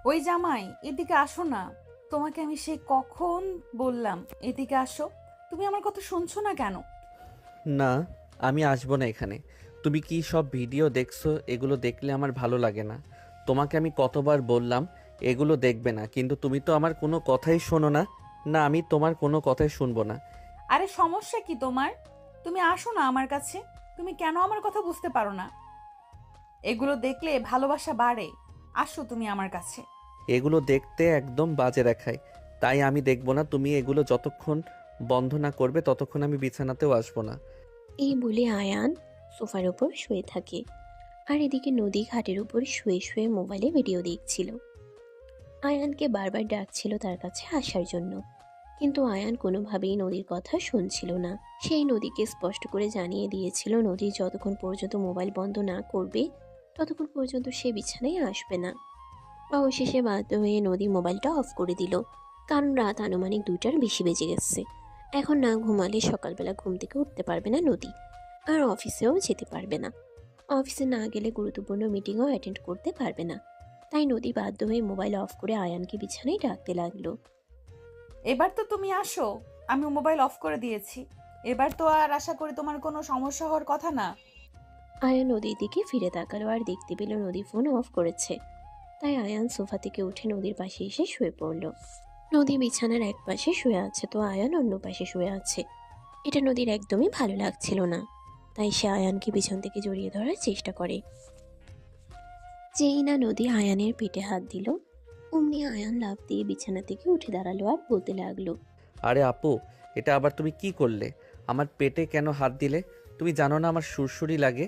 ওই জামাই, এদিকে আসো না। তোমাকে আমি সেই কখন বললাম এদিকে আসো, তুমি আমার কথা শুনছো না কেন? না, আমি আসবো না এখানে। তুমি কি সব ভিডিও দেখছো? এগুলো দেখলে আমার ভালো লাগে না। তোমাকে আমি কতবার বললাম এগুলো দেখবে না, কিন্তু তুমি তো আমার কোনো কথাই শোনো না। না, আমি তোমার কোনো কথাই শুনবো না। আরে সমস্যা কি তোমার? তুমি আসো না আমার কাছে। তুমি কেন আমার কথা বুঝতে পারো না? এগুলো দেখলে ভালোবাসা বাড়ে। আসো তুমি আমার কাছে। এগুলো দেখতে একদম বাজে দেখায়, তাই আমি দেখবো না। তুমি এগুলো যতক্ষণ বন্ধ না করবে ততক্ষণ আমি বিছানাতেও আসবো না। এই বলে আয়ান সোফার উপর শুয়ে থাকে। আর এদিকে নদী ঘাটের উপর শুয়ে শুয়ে মোবাইলে ভিডিও দেখছিল। আয়ানকে বারবার ডাকছিল তার কাছে আসার জন্য, কিন্তু আয়ান কোনোভাবেই নদীর কথা শুনছিল না। সেই নদীকে স্পষ্ট করে জানিয়ে দিয়েছিল নদী যতক্ষণ পর্যন্ত মোবাইল বন্ধ না করবে ততক্ষণ পর্যন্ত সে বিছানায় আসবে না। অবশেষে বাধ্য হয়ে নদী মোবাইলটা অফ করে দিল, কারণ রাত আনুমানিক 2টার বেশি বেজে গেছে। এখন না ঘুমালে সকালবেলা ঘুম থেকে উঠতে পারবে না নদী, আর অফিসেও যেতে পারবে না। অফিসে না গেলে গুরুত্বপূর্ণ মিটিংও অ্যাটেন্ড করতে পারবে না। তাই নদী বাধ্য হয়ে মোবাইল অফ করে আয়ানকে বিছানায় ডাকতে লাগলো। এবার তো তুমি আসো। আমি মোবাইল অফ করে দিয়েছি। এবার তো আর আশা করি তোমার কোনো সমস্যা হওয়ার কথা না। আয়ান নদীর দিকে ফিরে তাকালো আর দেখতে পেল নদী ফোন অফ করেছে। তাই আয়ান সোফা থেকে উঠে নদীর পাশে এসে শুয়ে পড়ল। নদী বিছানার এক পাশে শুয়ে আছে তো আয়ান অন্য পাশে শুয়ে আছে। এটা নদীর একদমই ভালো লাগছিল না। তাই সে আয়ানকে পিছন থেকে জড়িয়ে ধরার চেষ্টা করে। যেই না নদী আয়ানের পেটে হাত দিল, অমনি আয়ান লাফ দিয়ে বিছানা থেকে উঠে দাঁড়ালো আর বলতে লাগলো। আরে আপু, এটা আবার তুমি কি করলে? আমার পেটে কেন হাত দিলে? তুমি জানো না আমার সুরসুরি লাগে।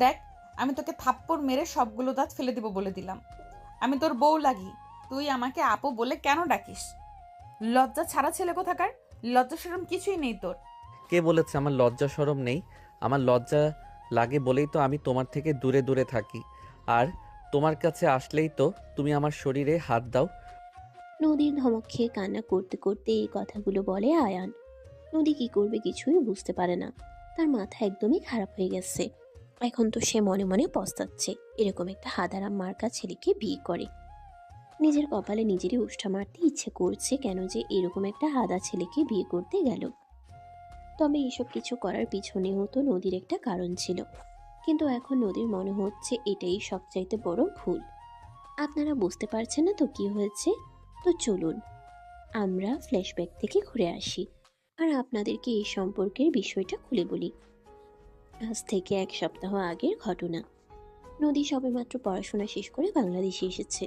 দেখ, আমি তোকে থাপ্পড় মেরে সবগুলো দাঁত ফেলে দিব বলে দিলাম। আমি তোর বউ লাগি, তুই আমাকে আপু বলে কেন ডাকিস? লজ্জা ছাড়া ছেলে কোথাকার। লজ্জা শরম কিছুই নেই তোর। কে বলেছে আমার লজ্জা শরম নেই? আমার লজ্জা লাগে বলেই তো আমি তোমার থেকে দূরে দূরে থাকি। আর তোমার কাছে আসলেই তো তুমি আমার শরীরে হাত দাও। নদীর ধমক খেয়ে কান্না করতে করতে এই কথাগুলো বলে আয়ান। নদী কি করবে কিছুই বুঝতে পারে না। তার মাথা একদমই খারাপ হয়ে গেছে। এখন তো সে মনে মনে পস্তাচ্ছে এরকম একটা হাদারাম মার্কা ছেলেকে বিয়ে করে। নিজের কপালে নিজেরই উষ্ঠা মারতে ইচ্ছে করছে, কেন যে এরকম একটা হাদা ছেলেকে বিয়ে করতে গেল। তবে এসব কিছু করার পিছনেও তো নদীর একটা কারণ ছিল, কিন্তু এখন নদীর মনে হচ্ছে এটাই সবচাইতে বড় ভুল। আপনারা বুঝতে পারছেন না তো কি হয়েছে? তো চলুন আমরা ফ্ল্যাশব্যাক থেকে ঘুরে আসি, আর আপনাদেরকে এই সম্পর্কের বিষয়টা খুলে বলি। আজ থেকে 1 সপ্তাহ আগের ঘটনা। নদী সবেমাত্র পড়াশোনা শেষ করে বাংলাদেশে এসেছে।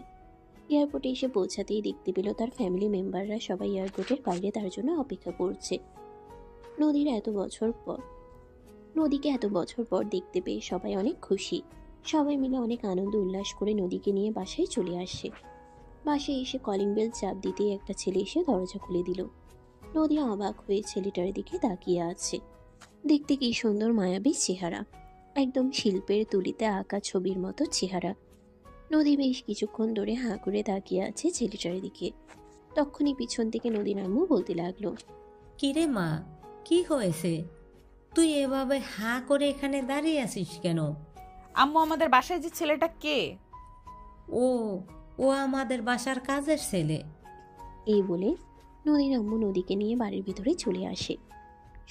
এয়ারপোর্টে এসে পৌঁছাতেই দেখতে পেল তার ফ্যামিলি মেম্বাররা সবাই এয়ারপোর্টের বাইরে তার জন্য অপেক্ষা করছে। নদীর এত বছর পর নদীকে এত বছর পর দেখতে পেয়ে সবাই অনেক খুশি। সবাই মিলে অনেক আনন্দ উল্লাস করে নদীকে নিয়ে বাসায় চলে আসে। বাসায় এসে কলিং বেল চাপ দিতেই একটা ছেলে এসে দরজা খুলে দিল। নদী অবাক হয়ে ছেলেটার দিকে তাকিয়ে আছে। দেখতে কি সুন্দর মায়াবী চেহারা, একদম শিল্পের তুলিতে আঁকা ছবির মতো চেহারা। নদী বেশ কিছুক্ষণ ধরে হাঁ করে তাকিয়ে আছে ছেলেটার দিকে। তখনই পিছন থেকে নদীর আম্মু বলতে লাগলো। কিরে মা, কি হয়েছে? তুই এভাবে হাঁ করে এখানে দাঁড়িয়ে আছিস কেন? আম্মু, আমাদের বাসায় যে ছেলেটা কে? ও ও আমাদের বাসার কাজের ছেলে। এই বলে নদীর আম্মু নদীকে নিয়ে বাড়ির ভিতরে চলে আসে।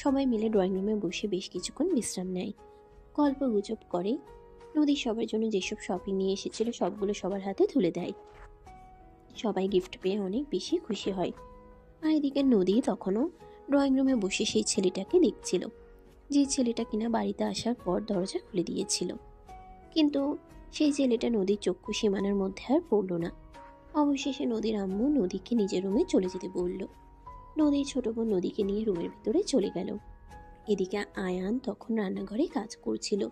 সবাই মিলে ড্রয়িং রুমে বসে বেশ কিছুক্ষণ বিশ্রাম নেয়, গল্প গুজব করে। নদী সবার জন্য যেসব শপিং নিয়ে এসেছিল সবগুলো সবার হাতে তুলে দেয়। সবাই গিফট পেয়ে অনেক বেশি খুশি হয়। আর এদিকে নদী তখনও ড্রয়িং রুমে বসে সেই ছেলেটাকে দেখছিল, যে ছেলেটা কিনা বাড়িতে আসার পর দরজা খুলে দিয়েছিল। কিন্তু সেই ছেলেটা নদীর চক্ষু সীমানার মধ্যে আর পড়ল না। অবশেষে নদীর আম্মু নদীকে নিজের রুমে চলে যেতে বলল। নদীর ছোট বোন নদীকে নিয়ে রুমের ভিতরে চলে গেল। এদিকে আয়ান তখন রান্নাঘরে কাজ করছিল।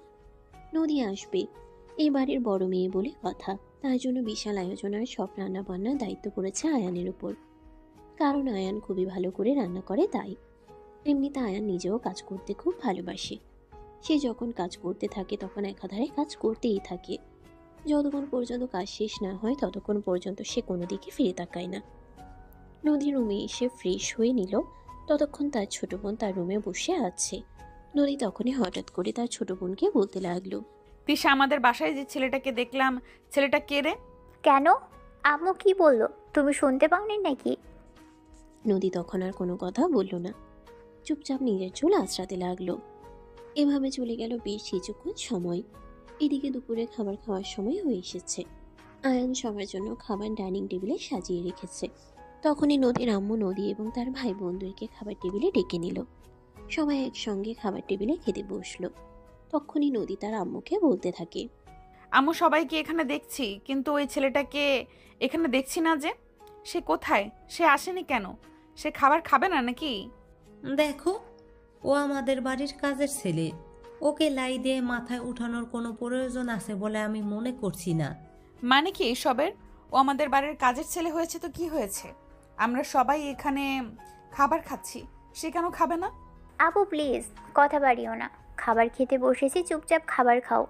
নদী আসবে, এই বাড়ির বড় মেয়ে বলে কথা, তার জন্য বিশাল আয়োজন আর সব রান্না বান্নার দায়িত্ব পড়েছে আয়ানের উপর। কারণ আয়ান খুবই ভালো করে রান্না করে তাই। এমনিতে আয়ান নিজেও কাজ করতে খুব ভালোবাসে। সে যখন কাজ করতে থাকে তখন একাধারে কাজ করতেই থাকে। যতক্ষণ পর্যন্ত কাজ শেষ না হয় ততক্ষণ পর্যন্ত সে কোনো দিকে ফিরে তাকায় না। নদী রুমে এসে ফ্রেশ হয়ে নিল, ততক্ষণ তার ছোট বোন তার রুমে বসে আছে। নদী তখনই হঠাৎ করে তার ছোট বোনকে বলতে লাগলো। তিশা, আমাদের বাসায় যে ছেলেটাকে দেখলাম, ছেলেটা কে রে? কেন? আম্মু কি বললো? তুমি শুনতে পাওনি নাকি? নদী তখন আর কোনো কথা বলল না, চুপচাপ নিজের চুল আঁচড়াতে লাগলো। এভাবে চলে গেল বেশ কিছুক্ষণ সময়। এদিকে দুপুরে খাবার খাওয়ার সময় হয়ে এসেছে। আয়ান সবার জন্য খাবার ডাইনিং টেবিলে সাজিয়ে রেখেছে। তখনই নদীর আম্মু নদী এবং তার ভাই বোনদেরকে খাবার টেবিলে ডেকে নিল। সবাই একসঙ্গে খাবার টেবিলে খেতে বসলো। তখনই নদী তার আম্মুকে বলতে থাকে, আম্মু, সবাইকে এখানে দেখছি, কিন্তু ওই ছেলেটাকে এখানে দেখছি না যে। সে কোথায়? সে আসেনি কেন? সে খাবার খাবে না নাকি? দেখো, ও আমাদের বাড়ির কাজের ছেলে। ওকে লাই দিয়ে মাথায় উঠানোর কোনো প্রয়োজন আছে বলে আমি মনে করছি না। মানে কি এসবের? ও আমাদের বাড়ির কাজের ছেলে হয়েছে তো কি হয়েছে? আমরা সবাই এখানে খাবার খাচ্ছি, সে কেন খাবে না? আপু প্লিজ, কথা বাড়িও না। খাবার খেতে বসেছি, চুপচাপ খাবার খাও।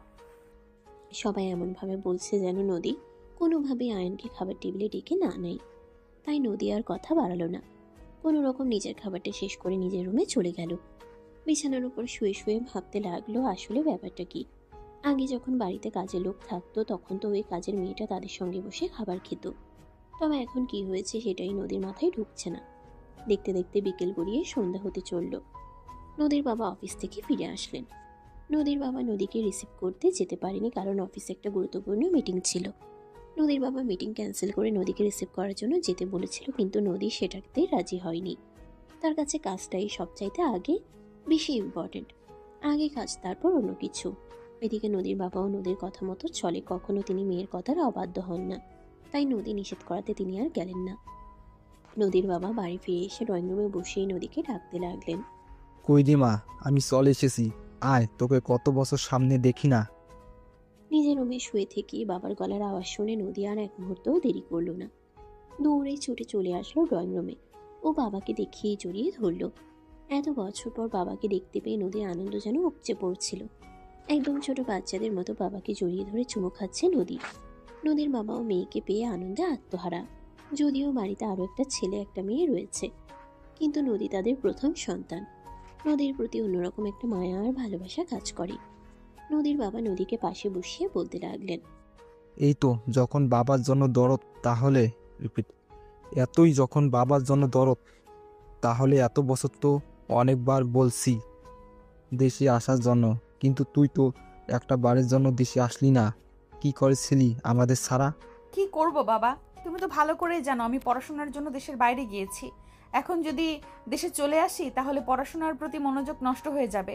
সবাই এমনভাবে বলছে যেন নদী কোনোভাবেই আয়নকে খাবার টেবিলে ডেকে না নেয়। তাই নদী আর কথা বাড়ালো না, কোনো রকম নিজের খাবারটা শেষ করে নিজের রুমে চলে গেল। বিছানার উপর শুয়ে শুয়ে ভাবতে লাগলো আসলে ব্যাপারটা কি। আগে যখন বাড়িতে কাজের লোক থাকতো তখন তো ওই কাজের মেয়েটা তাদের সঙ্গে বসে খাবার খেত, তবে এখন কি হয়েছে সেটাই নদীর মাথায় ঢুকছে না। দেখতে দেখতে বিকেল গড়িয়ে সন্ধ্যা হতে চলল। নদীর বাবা অফিস থেকে ফিরে আসলেন। নদীর বাবা নদীকে রিসিভ করতে যেতে পারেনি, কারণ অফিসে একটা গুরুত্বপূর্ণ মিটিং ছিল। নদীর বাবা মিটিং ক্যান্সেল করে নদীকে রিসিভ করার জন্য যেতে বলেছিল, কিন্তু নদী সেটাতে রাজি হয়নি। তার কাছে কাজটাই সবচাইতে আগে বেশি ইম্পর্টেন্ট। আগে কাজ, তারপর অন্য কিছু। এদিকে নদীর বাবাও নদীর কথা মতো চলে, কখনো তিনি মেয়ের কথার অবাধ্য হন না। তাই নদী নিষেধ করাতে তিনি আর গেলেন না। নদীর বাবা বাড়ি ফিরে এসে ড্রয়িং রুমে বসেই নদীকে ডাকতে লাগলেন। কই রে মা, আমি চলে এসেছি, আয়, তোকে কত বছর সামনে দেখি না। নিজের রুমে শুয়ে থেকে বাবার গলার আওয়াজ শুনে নদী আর এক মুহূর্তও দেরি করলো না। দৌড়ে ছুটে চলে আসলো ড্রয়িং রুমে। ও বাবাকে দেখিয়ে জড়িয়ে ধরলো। এত বছর পর বাবাকে দেখতে পেয়ে নদীর আনন্দ যেন উপচে পড়ছিল। একদম ছোট বাচ্চাদের মতো বাবাকে জড়িয়ে ধরে চুমু খাচ্ছে নদী। নদীর বাবাও মেয়েকে পেয়ে আনন্দে আত্মহারা। যদিও বাড়িতে আরও একটা ছেলে একটা মেয়ে রয়েছে, কিন্তু নদী তাদের প্রথম সন্তান। নদীর প্রতি অন্যরকম একটা মায়া আর ভালোবাসা কাজ করে। নদীর বাবা নদীকে পাশে বসিয়ে বলতে লাগলেন, এই তো যখন বাবার জন্য দরদ, তাহলে রিপিট, এতই যখন বাবার জন্য দরদ, তাহলে এত বছর তো অনেকবার বলছি দেশে আসার জন্য, কিন্তু তুই তো একটা বারের জন্য দেশে আসলি না। কি করেছিলি আমাদের ছাড়া? কি করব বাবা, তুমি তো ভালো করেই জানো আমি পড়াশোনার জন্য দেশের বাইরে গিয়েছি। এখন যদি দেশে চলে আসি তাহলে পড়াশোনার প্রতি মনোযোগ নষ্ট হয়ে যাবে।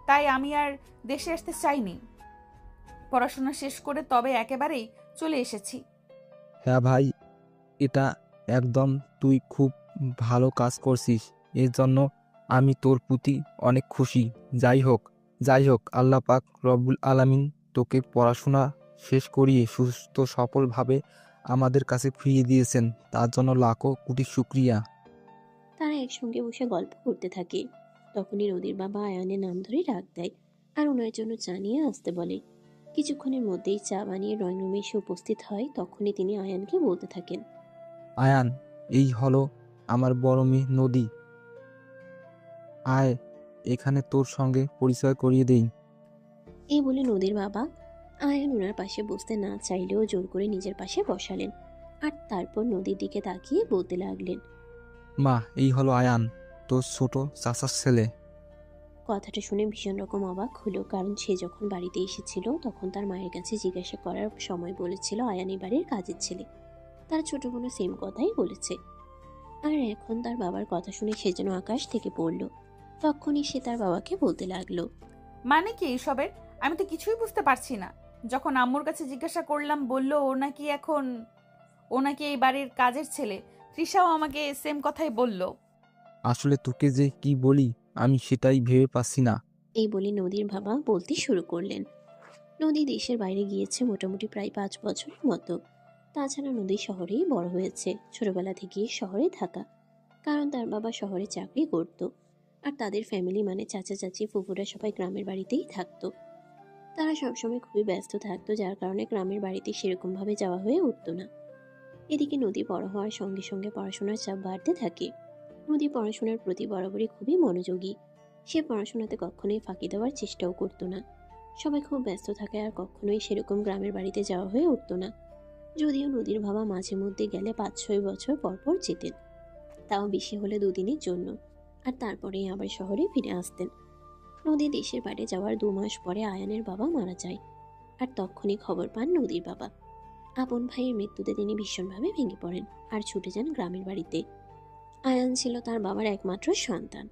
তাই আমি আর দেশে আসতে চাইনি। পড়াশোনা শেষ করে তবে একেবারেই চলে এসেছি। হ্যাঁ ভাই, এটা একদম তুই খুব ভালো কাজ করছিস, এর জন্য আমি তোর প্রতি অনেক খুশি। যাই হোক আল্লাহ পাক রব্বুল আলামিন তোকে পড়াশোনা শেষ করিয়ে সুস্থ সফলভাবে আমাদের কাছে ফিরিয়ে দিয়েছেন, তার জন্য লাখো কোটি শুক্রিয়া। তারা একসঙ্গে বসে গল্প করতে থাকে। তখনই নদীর বাবা আয়ানের নাম ধরে ডাক দেয় আর ওনার জন্য চা নিয়ে আসতে বলে। কিছুক্ষণের মধ্যেই চা বানিয়ে ড্রয়িং রুমে এসে উপস্থিত হয়। তখনই তিনি আয়ানকে বলতে থাকেন, আয়ান, এই হলো আমার বড় মেয়ে নদী, আয় এখানে তোর সঙ্গে পরিচয় করিয়ে দেই। এই বলে নদীর বাবা আয়ান ওনার পাশে বসতে না চাইলেও জোর করে নিজের পাশে বসালেন। আর তারপর নদীর দিকে তাকিয়ে বলতে লাগলেন, মা, এই হলো আয়ান, তোর ছোট চাচার ছেলে। কথাটা শুনে ভীষণ রকম অবাক হলো, কারণ সে যখন বাড়িতে এসেছিল তখন তার মায়ের কাছে জিজ্ঞাসা করার সময় বলেছিল আয়ান এই বাড়ির কাজের ছেলে। তার ছোট বোনও সেম কথাই বলেছে। আর এখন তার বাবার কথা শুনে সে যেন আকাশ থেকে পড়ল। তখনই সে তার বাবাকে বলতে লাগলো, মানে কি এইসবের? আমি তো কিছুই বুঝতে পারছি না। যখন আম্মুর কাছে জিজ্ঞাসা করলাম বলল ও নাকি এই বাড়ির কাজের ছেলে। তৃষাও আমাকে সেম কথাই বলল। আসলে তোকে যে কি বলি আমি সেটাই ভেবে পাচ্ছি না। এই বলে নদীর বাবা বলতে শুরু করলেন। নদী দেশের বাইরে গিয়েছে মোটামুটি প্রায় 5 বছরের মতো। তাছাড়া নদী শহরেই বড় হয়েছে, ছোটবেলা থেকেই শহরে থাকা, কারণ তার বাবা শহরে চাকরি করত। আর তাদের ফ্যামিলি মানে চাচা চাচি ফুফুরা সবাই গ্রামের বাড়িতেই থাকতো। তারা সবসময় খুবই ব্যস্ত থাকতো, যার কারণে গ্রামের বাড়িতে সেরকমভাবে যাওয়া হয়ে উঠতো না। এদিকে নদী বড় হওয়ার সঙ্গে সঙ্গে পড়াশোনার চাপ বাড়তে থাকে। নদী পড়াশোনার প্রতি বরাবরই খুবই মনোযোগী। সে পড়াশোনাতে কখনোই ফাঁকি দেওয়ার চেষ্টাও করতো না। সবাই খুব ব্যস্ত থাকে আর কখনোই সেরকম গ্রামের বাড়িতে যাওয়া হয়ে উঠতো না। যদিও নদীর বাবা মাঝে মধ্যে গেলে 5-6 বছর পর পর যেতেন, তাও বেশি হলে 2 দিনের জন্য, আর তারপরেই আবার শহরে ফিরে আসতেন। নদী দেশের বাইরে যাওয়ার 2 মাস পরে আয়ানের বাবা মারা যায়, আর তখনই খবর পান নদীর বাবা। আপন ভাইয়ের মৃত্যুতে তিনি ভীষণভাবে ভেঙে পড়েন আর ছুটে যান গ্রামের বাড়িতে। আয়ান ছিল তার বাবার একমাত্র সন্তান।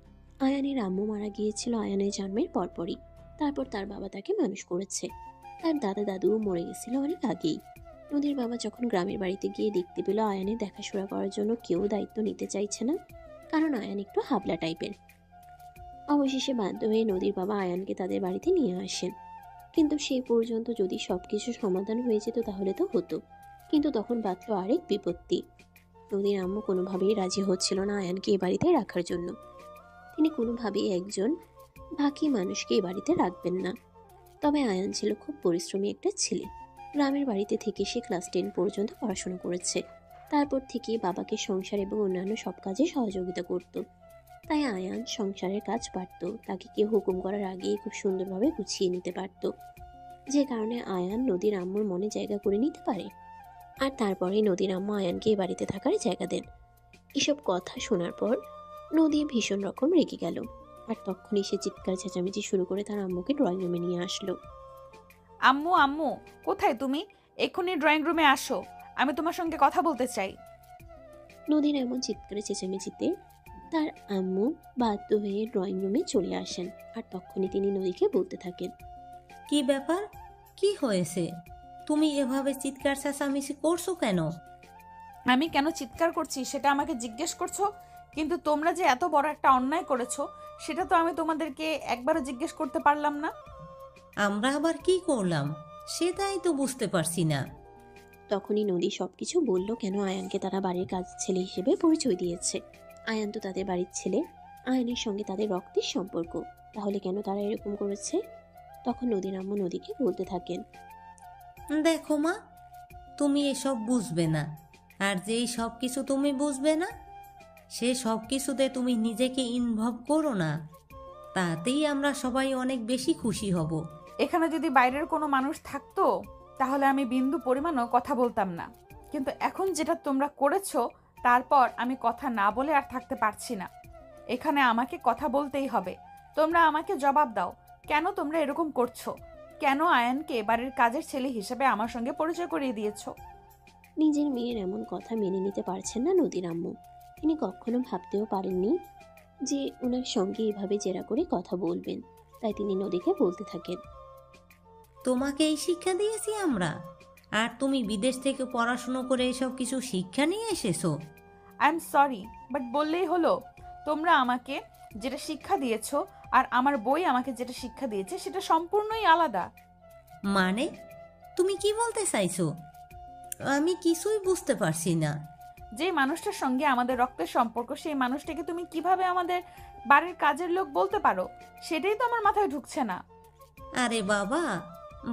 আয়ানের আম্মু মারা গিয়েছিল আয়ানের জন্মের পরপরই। তারপর তার বাবা তাকে মানুষ করেছে। তার দাদা দাদুও মরে গেছিল অনেক আগেই। নদীর বাবা যখন গ্রামের বাড়িতে গিয়ে দেখতে পেল আয়ানের দেখাশোনা করার জন্য কেউ দায়িত্ব নিতে চাইছে না, কারণ আয়ান একটু হাবলা টাইপের। অবশেষে বাধ্য হয়ে নদীর বাবা আয়ানকে তাদের বাড়িতে নিয়ে আসেন। কিন্তু সেই পর্যন্ত যদি সবকিছু সমাধান হয়ে যেত তাহলে তো হতো, কিন্তু তখন বাঁধল আরেক বিপত্তি। নদীর আম্মু কোনোভাবেই রাজি হচ্ছিল না আয়ানকে এ বাড়িতে রাখার জন্য। তিনি কোনোভাবেই একজন বাকি মানুষকে এ বাড়িতে রাখবেন না। তবে আয়ান ছিল খুব পরিশ্রমী একটা ছেলে। গ্রামের বাড়িতে থেকে সে ক্লাস 10 পর্যন্ত পড়াশোনা করেছে। তারপর থেকে বাবাকে সংসার এবং অন্যান্য সব কাজে সহযোগিতা করত। তাই আয়ান সংসারের কাজ পারত, তাকে কেউ হুকুম করার আগেই খুব সুন্দরভাবে গুছিয়ে নিতে পারত, যে কারণে আয়ান নদীর আম্মুর মনে জায়গা করে নিতে পারে। আর তারপরে নদীর আম্মু আয়ানকে এ বাড়িতে থাকার জায়গা দেন। এসব কথা শোনার পর নদী ভীষণ রকম রেগে গেল, আর তখনই সে চিৎকার চেঁচামেচি শুরু করে তার আম্মুকে ড্রয়িং রুমে নিয়ে আসলো। আম্মু আম্মু, কোথায় তুমি? এক্ষুনি ড্রয়িং রুমে আসো, আমি তোমার সঙ্গে কথা বলতে চাই। নদীর এমন চিৎকারে চেঁচামেচিতে তার আম্মু বাধ্য হয়ে ড্রয়িং রুমে চলে আসেন, আর তখনই তিনি নদীকে বলতে থাকেন, কি ব্যাপার, কি হয়েছে? তুমি এভাবে চিৎকার চেঁচামেচি করছো কেন? আমি কেন চিৎকার করছি সেটা আমাকে জিজ্ঞেস করছো? কিন্তু তোমরা যে এত বড় একটা অন্যায় করেছো সেটা তো আমি তোমাদেরকে একবারও জিজ্ঞেস করতে পারলাম না। আমরা আবার কি করলাম সেটাই তো বুঝতে পারছি না। তখনই নদী সবকিছু বলল, কেন আয়ানকে তারা বাড়ির কাজের ছেলে হিসেবে পরিচয় দিয়েছে। আয়ান তো তাদের বাড়ির ছেলে, আয়ানের সঙ্গে তাদের রক্তের সম্পর্ক, তাহলে কেন তারা এরকম করেছে? তখন নদীর আম্মু নদীকে বলতে থাকেন, দেখো মা, তুমি এসব বুঝবে না, আর যেই সব কিছু তুমি বুঝবে না সে সব কিছুতে তুমি নিজেকে ইনভলভ করো না, তাতেই আমরা সবাই অনেক বেশি খুশি হব। এখানে যদি বাইরের কোনো মানুষ থাকতো তাহলে আমি বিন্দু পরিমাণও কথা বলতাম না, কিন্তু এখন যেটা তোমরা করেছো তারপর আমি কথা না বলে আর থাকতে পারছি না। এখানে আমাকে কথা বলতেই হবে। তোমরা আমাকে জবাব দাও, কেন তোমরা এরকম করছো? কেন আয়ানকে বাড়ির কাজের ছেলে হিসেবে আমার সঙ্গে পরিচয় করিয়ে দিয়েছো? নিজের মেয়ের এমন কথা মেনে নিতে পারছেন না নদীর আম্মু। তিনি কখনো ভাবতেও পারেননি যে ওনার সঙ্গে এভাবে জেরা করে কথা বলবেন। তাই তিনি নদীকে বলতে থাকেন, তোমাকে এই শিক্ষা দিয়েছি আমরা, আর তুমি বিদেশ থেকে পড়াশুনো করে এসব কিছু শিক্ষা নিয়ে এসেছো? আই এম সরি, বাট বললেই হলো। তোমরা আমাকে যেটা শিক্ষা দিয়েছো আর আমার বই আমাকে যেটা শিক্ষা দিয়েছে সেটা সম্পূর্ণই আলাদা। মানে তুমি কি বলতে চাইছো? আমি কিছুই বুঝতে পারছি না। যে মানুষটার সঙ্গে আমাদের রক্তের সম্পর্ক সেই মানুষটাকে তুমি কিভাবে আমাদের বাড়ির কাজের লোক বলতে পারো সেটাই তো আমার মাথায় ঢুকছে না। আরে বাবা,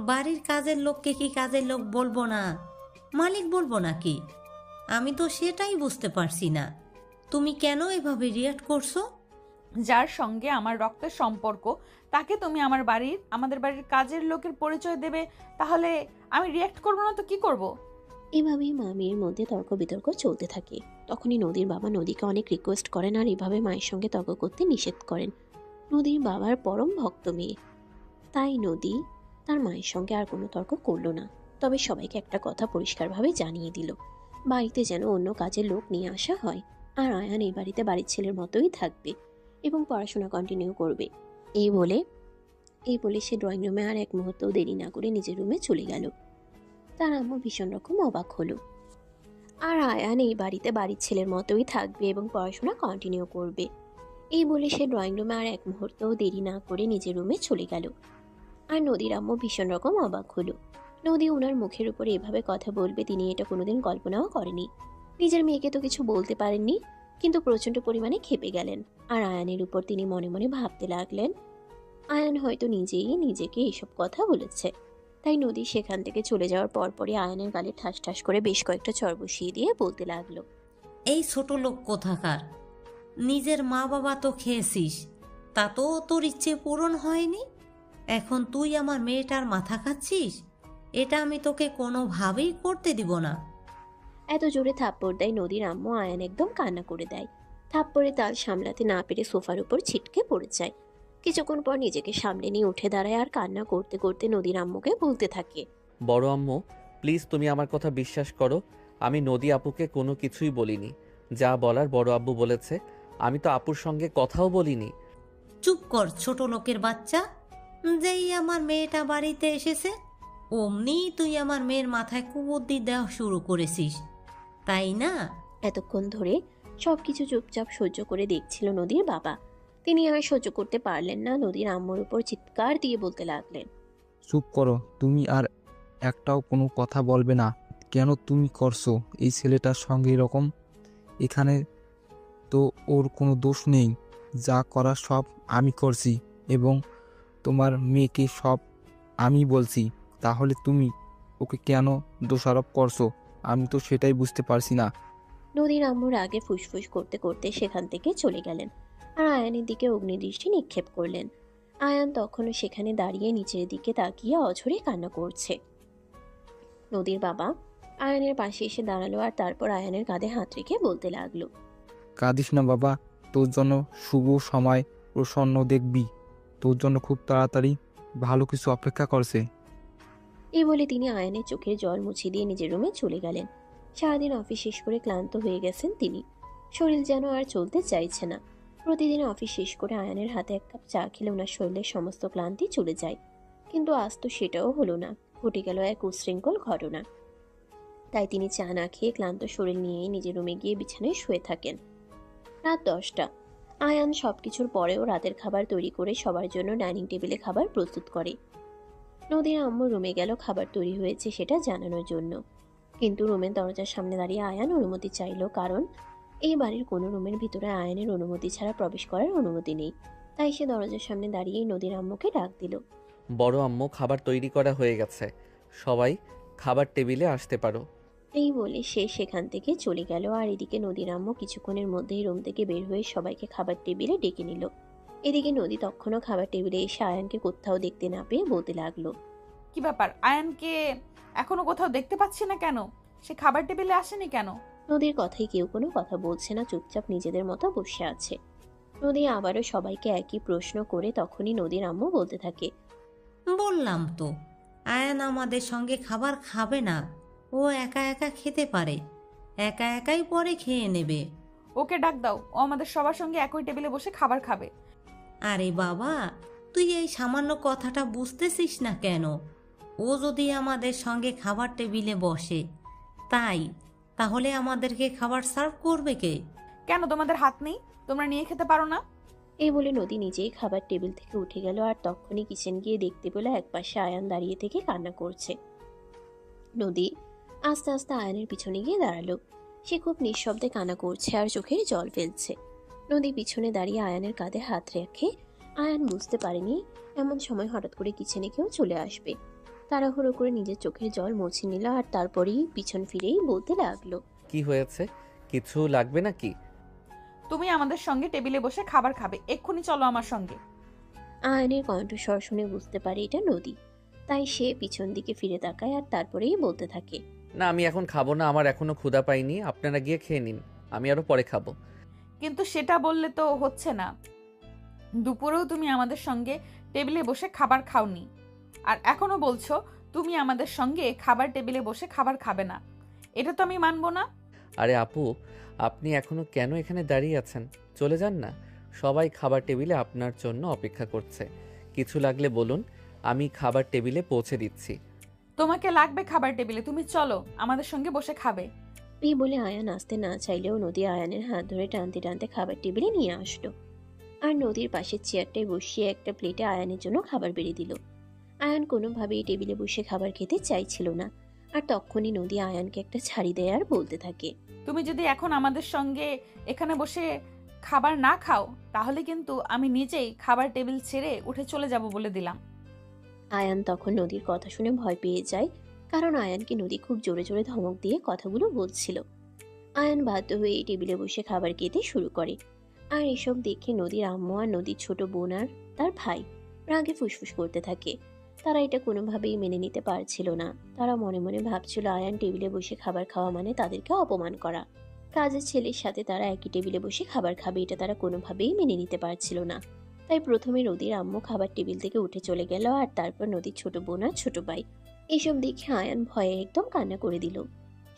বাড়ির কাজের লোককে কি কাজের লোক বলবো না, মালিক বলবো নাকি? আমি তো সেটাই বুঝতে পারছি না। তুমি কেন এভাবে রিয়াক্ট করছো? যার সঙ্গে আমার রক্তের সম্পর্ক তাকে তুমি আমাদের বাড়ির কাজের লোকের পরিচয় দেবে, তাহলে আমি রিয়াক্ট করবো না তো কি করব? এভাবেই মা মেয়ের মধ্যে তর্ক বিতর্ক চলতে থাকে। তখনই নদীর বাবা নদীকে অনেক রিকোয়েস্ট করেন আর এভাবে মায়ের সঙ্গে তর্ক করতে নিষেধ করেন। নদীর বাবার পরম ভক্ত মেয়ে, তাই নদী তার মায়ের সঙ্গে আর কোনো তর্ক করলো না। তবে সবাইকে একটা কথা পরিষ্কারভাবে জানিয়ে দিল, বাড়িতে যেন অন্য কাজের লোক নিয়ে আসা হয়, আর আয়ান এই বাড়িতে বাড়ির ছেলের মতোই থাকবে এবং পড়াশোনা কন্টিনিউ করবে। এই বলে সে ড্রয়িং রুমে আর এক মুহূর্তও দেরি না করে নিজের রুমে চলে গেল। তার আম্মু ভীষণ রকম অবাক হলো। আর আয়ান এই বাড়িতে বাড়ির ছেলের মতোই থাকবে এবং পড়াশোনা কন্টিনিউ করবে, এই বলে সে ড্রয়িং রুমে আর এক মুহূর্তও দেরি না করে নিজের রুমে চলে গেল। আর নদীর আম্মু ভীষণ রকম অবাক হলো। নদী ওনার মুখের উপরে এভাবে কথা বলবে তিনি এটা কোনোদিন কল্পনাও করেনি। নিজের মেয়েকে তো কিছু বলতে পারেননি, কিন্তু প্রচণ্ড পরিমাণে ক্ষেপে গেলেন। আর আয়ানের উপর তিনি মনে মনে ভাবতে লাগলেন, আয়ান হয়তো নিজেই নিজেকে এসব কথা বলেছে। তাই নদী সেখান থেকে চলে যাওয়ার পরপরই আয়ানের গালে ঠাস ঠাস করে বেশ কয়েকটা চড় বসিয়ে দিয়ে বলতে লাগলো, এই ছোট লোক কোথাকার, নিজের মা বাবা তো খেয়েছিস, তা তো তোর ইচ্ছে পূরণ হয়নি, এখন তুই আমার মেয়েটার মাথা খাচ্ছিস? এটা আমি তোকে কোনোভাবেই করতে দিব না। এত জোরে থাপ্পড় দেয় নদীর আম্মু, আয়ান একদম কান্না করে দেয়। থাপ্পড়ে তাল সামলাতে না পেরে সোফার উপর ছিটকে পড়ে যায়। কিছুক্ষণ পর নিজেকে সামনে নিয়ে উঠে দাঁড়ায় আর কান্না করতে করতে নদীর আম্মুকে বলতে থাকে, বড় আম্মু, প্লিজ তুমি আমার কথা বিশ্বাস করো। আমি নদী আপুকে কোনো কিছুই বলিনি। যা বলার বড় আব্বু বলেছে। আমি তো আপুর সঙ্গে কথাও বলিনি। চুপ কর ছোট লোকের বাচ্চা। যেই আমার মেয়েটা বাড়িতে এসেছে অমনি তুই আমার মেয়ের মাথায় কুবুদ্ধি দেওয়া শুরু করেছিস, তাই না? এতক্ষণ ধরে সবকিছু চুপচাপ সহ্য করে দেখছিল নদীর বাবা। তিনি আর সহ্য করতে পারলেন না, নদীর আম্মুর উপর চিৎকার দিয়ে বলতে লাগলেন, চুপ করো, তুমি আর একটাও কোনো কথা বলবে না। কেন তুমি করছো এই ছেলেটার সঙ্গে এরকম? এখানে তো ওর কোনো দোষ নেই। যা করার সব আমি করছি এবং তোমার মেয়েকে সব আমি বলছি। তাহলে তুমি ওকে কেন দোষারোপ করছো? আমি তো সেটাই বুঝতে পারছি না। নদীর আম্মুর আগে ফুসফুস করতে করতে সেখান থেকে চলে গেলেন আর আয়ানের দিকে অগ্নিদৃষ্টি নিক্ষেপ করলেন। আয়ান তখনও সেখানে দাঁড়িয়ে নিচের দিকে তাকিয়ে অঝরে কান্না করছে। নদীর বাবা আয়ানের পাশে এসে দাঁড়ালো আর তারপর আয়ানের কাঁধে হাত রেখে বলতে লাগলো, কাঁদিস না বাবা, তোর জন্য শুভ সময় প্রসন্ন দেখবি। তোর জন্য খুব তাড়াতাড়ি ভালো কিছু অপেক্ষা করছে। এই বলে তিনি আয়ানের চোখের জল মুছে দিয়ে নিজের রুমে চলে গেলেন। সারাদিন অফিস শেষ করে ক্লান্ত হয়ে গেছেন তিনি। শরীর যেন আর চলতে চাইছে না। প্রতিদিন অফিস শেষ করে আয়ানের হাতে এক কাপ চা খেলে ওনার শরীরের সমস্ত ক্লান্তি চলে যায়। কিন্তু আজ তো সেটাও হলো না। ঘটে গেল এক উচ্ছৃঙ্খল ঘটনা। তাই তিনি চা না খেয়ে ক্লান্ত শরীর নিয়েই নিজের রুমে গিয়ে বিছানায় শুয়ে থাকেন। রাত 10টা। আয়ান সবকিছুর পরেও রাতের খাবার তৈরি করে সবার জন্য ডাইনিং টেবিলে খাবার প্রস্তুত করে। নদীর আম্মু রুমে গেল খাবার তৈরি হয়েছে সেটা জানানোর জন্য। কিন্তু রুমের দরজার সামনে দাঁড়িয়ে আয়ান অনুমতি চাইল, কারণ এই বাড়ির কোনো রুমের ভিতরে আয়ানের অনুমতি ছাড়া প্রবেশ করার অনুমতি নেই। তাই সে দরজার সামনে দাঁড়িয়েই নদীর আম্মুকে ডাক দিল। বড় আম্মু, খাবার তৈরি করা হয়ে গেছে। সবাই খাবার টেবিলে আসতে পারো। এই বলে সে সেখান থেকে চলে গেল আর এদিকে নদীর আম্মু কিছুক্ষণের মধ্যেই রুম থেকে বের হয়ে সবাইকে খাবার টেবিলে ডেকে নিল। এদিকে নদী তখনও খাবার টেবিলে এসে আয়ানকে কোথাও দেখতে না পেয়ে বলতে লাগলো, কি ব্যাপার, আয়ানকে এখনো কোথাও দেখতে পাচ্ছি না কেন? সে খাবার টেবিলে আসেনি কেন? নদীর কথায় কেউ কোনো কথা বলছে না, চুপচাপ নিজেদের মতো বসে আছে। নদী আবারও সবাইকে একই প্রশ্ন করে তখনই নদীর আম্মু বলতে থাকে, বললাম তো আয়ান আমাদের সঙ্গে খাবার খাবে না। ও একা একা খেতে পারে, একা একাই পরে খেয়ে নেবে। ওকে ডাক দাও, ও আমাদের সবার সঙ্গে একই টেবিলে বসে খাবার খাবে। আরে বাবা, তুই এই সামান্য কথাটা বুঝতেছিস না কেন? ও যদি আমাদের সঙ্গে খাবার টেবিলে বসে তাহলে আমাদেরকে খাবার সার্ভ করবে কে? কেন তোমাদের হাত নেই? তোমরা নিয়ে খেতে পারো না? এই বলে নদী নিজেই খাবার টেবিল থেকে উঠে গেল আর তখনই কিচেন গিয়ে দেখতে পেল একপাশে আয়ান দাঁড়িয়ে থেকে কান্না করছে। নদী আস্তে আস্তে আয়ানের পিছনে গিয়ে দাঁড়ালো। সে খুব নিঃশব্দে কান্না করছে আর চোখের জল ফেলছে। নদী পিছনে দাঁড়িয়ে আয়ানের কাঁধে হাত রেখে আয়ান বুঝতে পারেনি এমন সময় হঠাৎ করে কিচেনে কেউ চলে আসবে। তাড়াহুড়ো করে নিজের চোখের জল মুছে নিল আর তারপরেই পিছন ফিরেই বলতে লাগলো, কি হয়েছে? কিছু লাগবে নাকি? তুমি আমাদের সঙ্গে টেবিলে বসে খাবার খাবে, এক্ষুনি চলো আমার সঙ্গে। আয়নের কণ্ঠস্বর শুনে বুঝতে পারে এটা নদী। তাই সে পিছন দিকে ফিরে তাকায় আর তারপরেই বলতে থাকে, না, আমি এখন খাবো না। আমার এখনো ক্ষুধা পাইনি। আপনারা গিয়ে খেয়ে নিন, আমি আরো পরে খাবো। কিন্তু সেটা বললে তো হচ্ছে না। দুপুরেও তুমি আমাদের সঙ্গে টেবিলে বসে খাবার খাওনি, আর এখনো বলছো তুমি আমাদের সঙ্গে খাবার টেবিলে বসে খাবার খাবে না। এটা তো আমি মানবো না। আরে আপু, আপনি এখনো কেন এখানে দাঁড়িয়ে আছেন? চলে যান না। সবাই খাবার টেবিলে আপনার জন্য অপেক্ষা করছে। কিছু লাগলে বলুন, আমি খাবার টেবিলে পৌঁছে দিচ্ছি। তোমাকে লাগবে খাবার টেবিলে, তুমি চলো আমাদের সঙ্গে বসে খাবে। এই বলে আয়ান আসতে না চাইলেও নদী আয়ানের হাত ধরে টানতে টানতে খাবার টেবিলে নিয়ে আসলো আর নদীর পাশের চেয়ারটায় বসিয়ে একটা প্লেটে আয়ানের জন্য খাবার বেড়ে দিল। আয়ান কোনোভাবেই টেবিলে বসে খাবার খেতে চাইছিল না আর তখনই নদী আয়ানকে একটা ছাড়ি দেয় আর বলতে থাকে, তুমি যদি এখন আমাদের সঙ্গে এখানে বসে খাবার না খাও তাহলে কিন্তু আমি নিজেই খাবার টেবিল ছেড়ে উঠে চলে যাব বলে দিলাম। আয়ান তখন নদীর কথা শুনে ভয় পেয়ে যায়, কারণ আয়ানকে নদী খুব জোরে জোরে ধমক দিয়ে কথাগুলো বলছিল। আয়ান বাধ্য হয়ে এই টেবিলে বসে খাবার খেতে শুরু করে আর এসব দেখে নদীর আম্মু আর নদীর ছোট বোন আর তার ভাই রাগে ফুসফুস করতে থাকে। তারা এটা কোনোভাবেই মেনে নিতে পারছিল না। তারা মনে মনে ভাবছিল আয়ান টেবিলে বসে খাবার খাওয়া মানে তাদেরকে অপমান করা। কাজের ছেলের সাথে তারা একই টেবিলে বসে খাবার খাবে এটা তারা কোনোভাবেই মেনে নিতে পারছিল না। তাই প্রথমে নদীর আম্মু খাবার টেবিল থেকে উঠে চলে গেল, আর তারপর নদীর ছোট বোন আর ছোট ভাই। এসব দেখে আয়ান ভয়ে একদম কান্না করে দিল।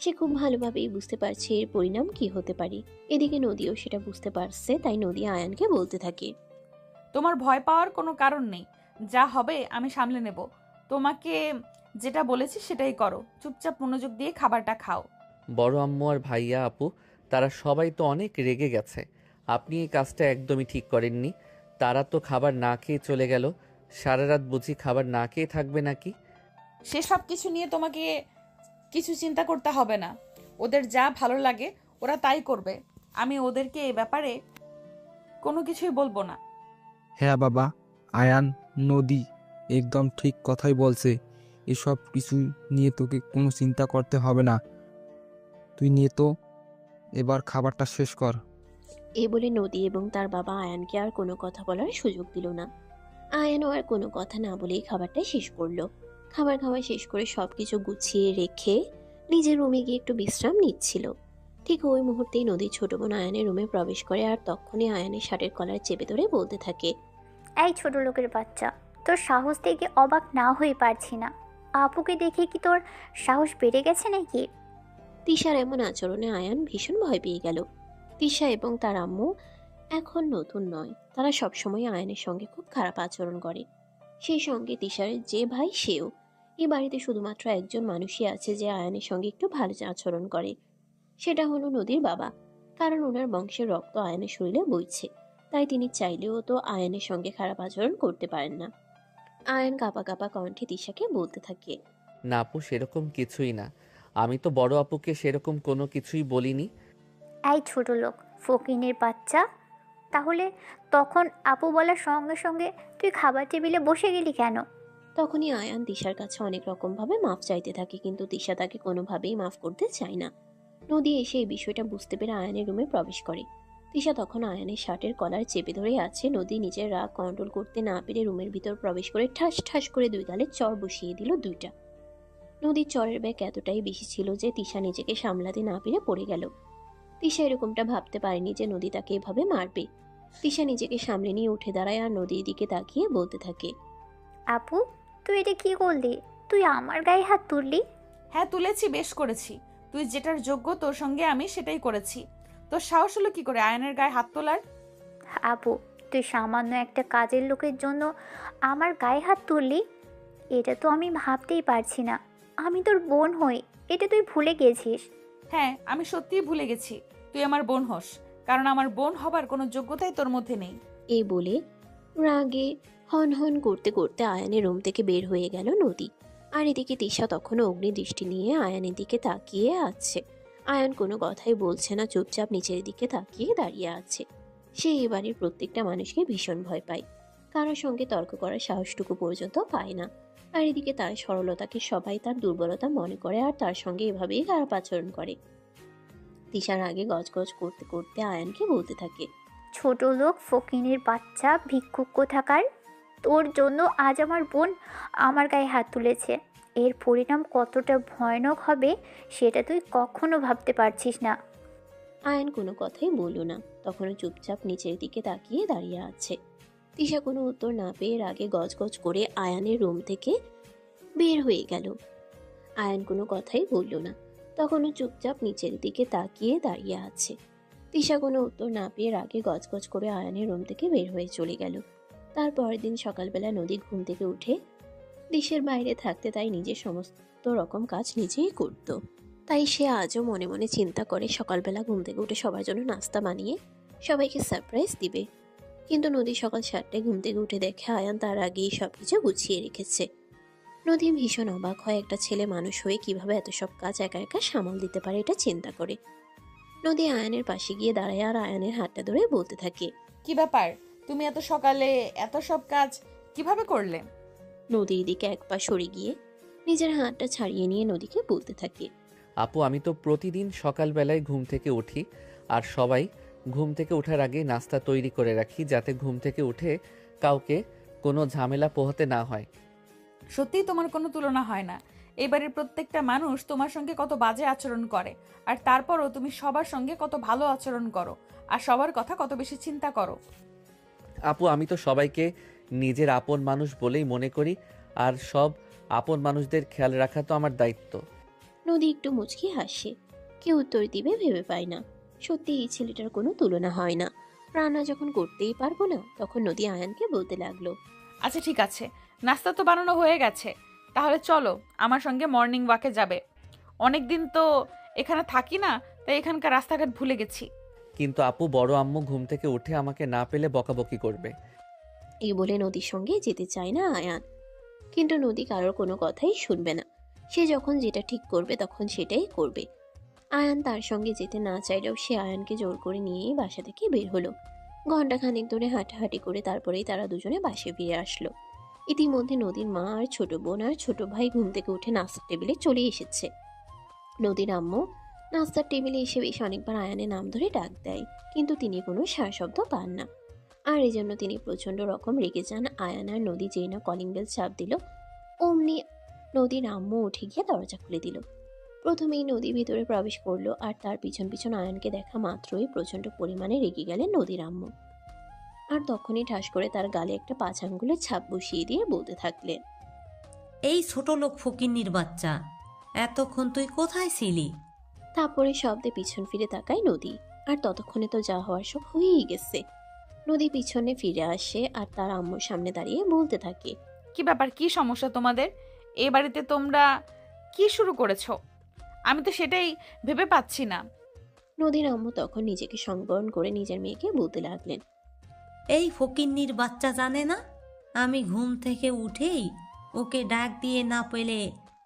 সে খুব ভালোভাবেই বুঝতে পারছে এর পরিণাম কি হতে পারে। এদিকে নদীও সেটা বুঝতে পারছে, তাই নদী আয়ানকে বলতে থাকে, তোমার ভয় পাওয়ার কোনো কারণ নেই, যা হবে আমি সামলে নেব। তোমাকে যেটা বলেছি সেটাই করো, চুপচাপ মনোযোগ দিয়ে খাবারটা খাও। বড় আম্মু আর ভাইয়া আপু তারা সবাই তো অনেক রেগে গেছে। আপনি এই কাজটা একদমই ঠিক করেননি। তারা তো খাবার না খেয়ে চলে গেল। সারা রাত বুঝি খাবার না খেয়ে থাকবে নাকি? সেসব কিছু নিয়ে তোমাকে কিছু চিন্তা করতে হবে না। ওদের যা ভালো লাগে ওরা তাই করবে। আমি ওদেরকে এ ব্যাপারে কোনো কিছুই বলবো না। হ্যাঁ বাবা, আয়ান, নদী একদম ঠিক কথাই বলছে। এসব কিছু নিয়ে তোকে কোনো চিন্তা করতে হবে না। তুই নিয়ে তো এবার খাবারটা শেষ কর। এই বলে নদী এবং তার বাবা আয়ানকে আর কোনো কথা বলার সুযোগ দিল না। আয়ানও আর কোনো কথা না বলেই খাবারটা শেষ করলো। খাবার খাওয়া শেষ করে সবকিছু গুছিয়ে রেখে নিজের রুমে গিয়ে একটু বিশ্রাম নিচ্ছিল। ঠিক ওই মুহূর্তেই নদীর ছোট বোন আয়ানের রুমে প্রবেশ করে, আর তখনই আয়ানের শার্টের কলার চেপে ধরে বলতে থাকে, এই ছোট লোকের বাচ্চা, তোর সাহস দেখে অবাক না হয়ে পারছি না। আপুকে দেখে কি তোর সাহস বেড়ে গেছে নাকি? তিশার এমন আচরণে আয়ান ভীষণ ভয় পেয়ে গেল। তিশা এবং তার আম্মু এখন নতুন নয়, তারা সবসময় আয়ানের সঙ্গে খুব খারাপ আচরণ করে। সেই সঙ্গে তিশার যে ভাই সেও। এই বাড়িতে শুধুমাত্র একজন মানুষই আছে যে আয়ানের সঙ্গে একটু ভালো আচরণ করে, সেটা হলো নদীর বাবা। কারণ ওনার বংশের রক্ত আয়ানের শরীরে বইছে, তাই তিনি চাইলেও তো আয়ানের সঙ্গে খারাপ আচরণ করতে পারেন না। আয়ান কাঁপা কাঁপা কণ্ঠে তিশাকে বলতে থাকে, না আপু, সেরকম কিছুই না। আমি তো বড় আপুকে সেরকম কোনো কিছুই বলিনি। এই ছোট লোক ফকিনের বাচ্চা, তাহলে তখন আপু বলার সঙ্গে সঙ্গে তুই খাবার টেবিলে বসে গেলি কেন? তখনই আয়ান তিশার কাছে অনেক রকম ভাবে মাফ চাইতে থাকে, কিন্তু তিশা তাকে কোনোভাবেই মাফ করতে চায় না। নদী এসে এই বিষয়টা বুঝতে পেরে আয়ানের রুমে প্রবেশ করে। তিশা তখন আয়ানের শার্টের কলার চেপে ধরে আছে। নদী নিজের রাগ কন্ট্রোল করতে না পেরে রুমের ভিতর প্রবেশ করে ঠাস ঠাস করে দুই গালে চড় বসিয়ে দিল দুইটা। নদীর চরের ব্যাগ এতটাই বেশি ছিল যে তিশা নিজেকে সামলাতে না পেরে পড়ে গেল। তিশা এরকমটা ভাবতে পারেনি যে নদী তাকে এভাবে মারবে। তিশা নিজেকে সামলে নিয়ে উঠে দাঁড়ায় আর নদীর দিকে তাকিয়ে বলতে থাকে, আপু, তুই এটা কি করলি? তুই আমার গায়ে হাত তুললি? হ্যাঁ তুলেছি, বেশ করেছি। তুই যেটার যোগ্য তোর সঙ্গে আমি সেটাই করেছি। তোর সাহস হলো কি করে আয়নের গায়ে হাত তোলার? আপু, তুই সামান্য একটা কাজের লোকের জন্য আমার গায়ে হাত তুললি? এটা তো আমি ভাবতেই পারছি না। আমি তোর বোন হই, এটা তুই ভুলে গেছিস। হ্যাঁ আমি সত্যিই ভুলে গেছি তুই আমার বোন হোস, কারণ আমার বোন হবার কোনো যোগ্যতাই তোর মধ্যে নেই। এই বলে রাগে হন হন করতে করতে আয়ানের রুম থেকে বের হয়ে গেল নদী। আর এদিকে তিশা তখনও অগ্নি দৃষ্টি নিয়ে আয়ানের দিকে তাকিয়ে আছে। আয়ান কোনো কথাই বলছে না, চুপচাপ নিচের দিকে তাকিয়ে দাঁড়িয়ে আছে। সে এ বাড়ির প্রত্যেকটা মানুষকে ভীষণ ভয় পায়, কারোর সঙ্গে তর্ক করার সাহসটুকু পর্যন্ত পায় না। আর এদিকে তার সরলতাকে সবাই তার দুর্বলতা মনে করে আর তার সঙ্গে এভাবেই খারাপ আচরণ করে। তিশার আগে গজগজ করতে করতে আয়ানকে বলতে থাকে, ছোট লোক ফকিনের বাচ্চা, ভিক্ষুক কোথাকার, তোর জন্য আজ আমার বোন আমার গায়ে হাত তুলেছে। এর পরিণাম কতটা ভয়ানক হবে সেটা তুই কখনো ভাবতে পারছিস না। আয়ান কোনো কথাই বলল না, তখনও চুপচাপ নিচের দিকে তাকিয়ে দাঁড়িয়ে আছে। তিশা কোনো উত্তর না পেয়ে রাগে গজগজ করে আয়ানের রুম থেকে বের হয়ে গেল। আয়ান কোনো কথাই বলল না, তখনও চুপচাপ নিচের দিকে তাকিয়ে দাঁড়িয়ে আছে। তিশা কোনো উত্তর না পেয়ে রাগে গজগজ করে আয়ানের রুম থেকে বের হয়ে চলে গেল। তারপরের দিন সকালবেলা নদী ঘুম থেকে উঠে দেশের বাইরে থাকতে তাই নিজের সমস্ত রকম কাজ নিজেই করত। তাই সে আজও মনে মনে চিন্তা করে সকালবেলা ঘুম থেকে উঠে সবার জন্য নাস্তা বানিয়ে সবাইকে সারপ্রাইজ দিবে। কিন্তু নদী সকাল 7টায় ঘুম থেকে উঠে দেখে আয়ান তার আগেই সবকিছু গুছিয়ে রেখেছে। নদী ভীষণ অবাক হয়, একটা ছেলে মানুষ হয়ে কিভাবে এত সব কাজ একা একা সামাল দিতে পারে এটা চিন্তা করে। নদী আয়ানের পাশে গিয়ে দাঁড়ায় আর আয়ানের হাতটা ধরে বলতে থাকে, কি ব্যাপার, তুমি এত সকালে এত সব কাজ কিভাবে করলে? নদীর দিকে এক পা সরে গিয়ে নিজের হাতটা ছাড়িয়ে নিয়ে নদীকে বলতে থাকে, আপু, আমি তো প্রতিদিন সকালবেলায় ঘুম থেকে উঠি আর সবাই ঘুম থেকে ওঠার আগে নাস্তা তৈরি করে রাখি, যাতে ঘুম থেকে উঠে কাউকে কোনো ঝামেলা পোহাতে না হয়। সত্যিই তোমার কোনো তুলনা হয় না। এবারের প্রত্যেকটা মানুষ তোমার সঙ্গে কত বাজে আচরণ করে, আর তারপরও তুমি সবার সঙ্গে কত ভালো আচরণ করো, আর সবার কথা কত বেশি চিন্তা করো। আপু, আমি তো সবাইকে নিজের আপন মানুষ বলেই মনে করি, আর সব আপন মানুষদের খেয়াল রাখা তো আমার দায়িত্ব। নদী একটু মুচকি হাসে। কি উত্তর দিবে ভেবে পায় না। সত্যি এই ছেলেটার কোনো তুলনা হয় না। রান্না যখন করতেই পারবো না, তখন নদী আয়ানকে বলতে লাগলো। আচ্ছা ঠিক আছে, নাস্তা তো বানানো হয়ে গেছে, তাহলে চলো আমার সঙ্গে মর্নিং ওয়াকে যাবে। অনেক দিন তো এখানে থাকি না, তাই এখানকার রাস্তাঘাট ভুলে গেছি। কিন্তু আপু, বড় আম্মু ঘুম থেকে উঠে আমাকে না পেলে বকাবকি করবে। এই বলে নদীর সঙ্গে যেতে চায় না আয়ান। কিন্তু নদী কারোর কোনো কথাই শুনবে না। সে যখন যেটা ঠিক করবে তখন সেটাই করবে। আয়ান তার সঙ্গে যেতে না চাইলেও সে আয়ানকে জোর করে নিয়েই বাসা থেকে বের হলো। ঘন্টাখানেক ধরে হাঁটাহাঁটি করে তারপরেই তারা দুজনে বাসে ফিরে আসলো। ইতিমধ্যে নদীর মা আর ছোট বোন আর ছোট ভাই ঘুম থেকে উঠে নাস্তার টেবিলে চলে এসেছে। নদীর আম্মু নাস্তার টেবিলে এসে বেশ অনেকবার আয়ানের নাম ধরে ডাক দেয়, কিন্তু তিনি কোনো সাড়া শব্দ পান না। আর এই জন্য তিনি প্রচন্ড রকম রেগে যান। আয়ান আর নদী যেই না কলিং বেল চাপ দিল, অমনি নদীর আম্মু উঠে গিয়ে দরজা খুলে দিল। প্রথমেই নদী ভিতরে প্রবেশ করলো, আর তার পিছন পিছন আয়ানকে দেখা মাত্রই প্রচন্ড পরিমাণে রেগে গেলেন নদীর আম্মু। আর তখনই ঠাস করে তার গালে একটা 5 আঙ্গুলের ছাপ বসিয়ে দিয়ে বলতে থাকলেন। এই ছোট লোক ফকিন্নির বাচ্চা, এতক্ষণ তুই কোথায় ছিলি? তারপরে শব্দে পিছন ফিরে তাকায় নদী। আর ততক্ষণে তো যা হওয়ার সব হয়েই গেছে। নদী পিছনে ফিরে আসে আর তার আম্মুর সামনে দাঁড়িয়ে বলতে থাকে। কি ব্যাপার, কি সমস্যা তোমাদের? এই বাড়িতে তোমরা কি শুরু করেছো? আমি তো সেটাই ভেবে পাচ্ছি না। নদীর আম্মু তখন নিজেকে সংবরণ করে নিজের মেয়েকে বলতে লাগলেন। এই ফকিন্নির বাচ্চা জানে না আমি ঘুম থেকে উঠেই ওকে ডাক দিয়ে না পেলে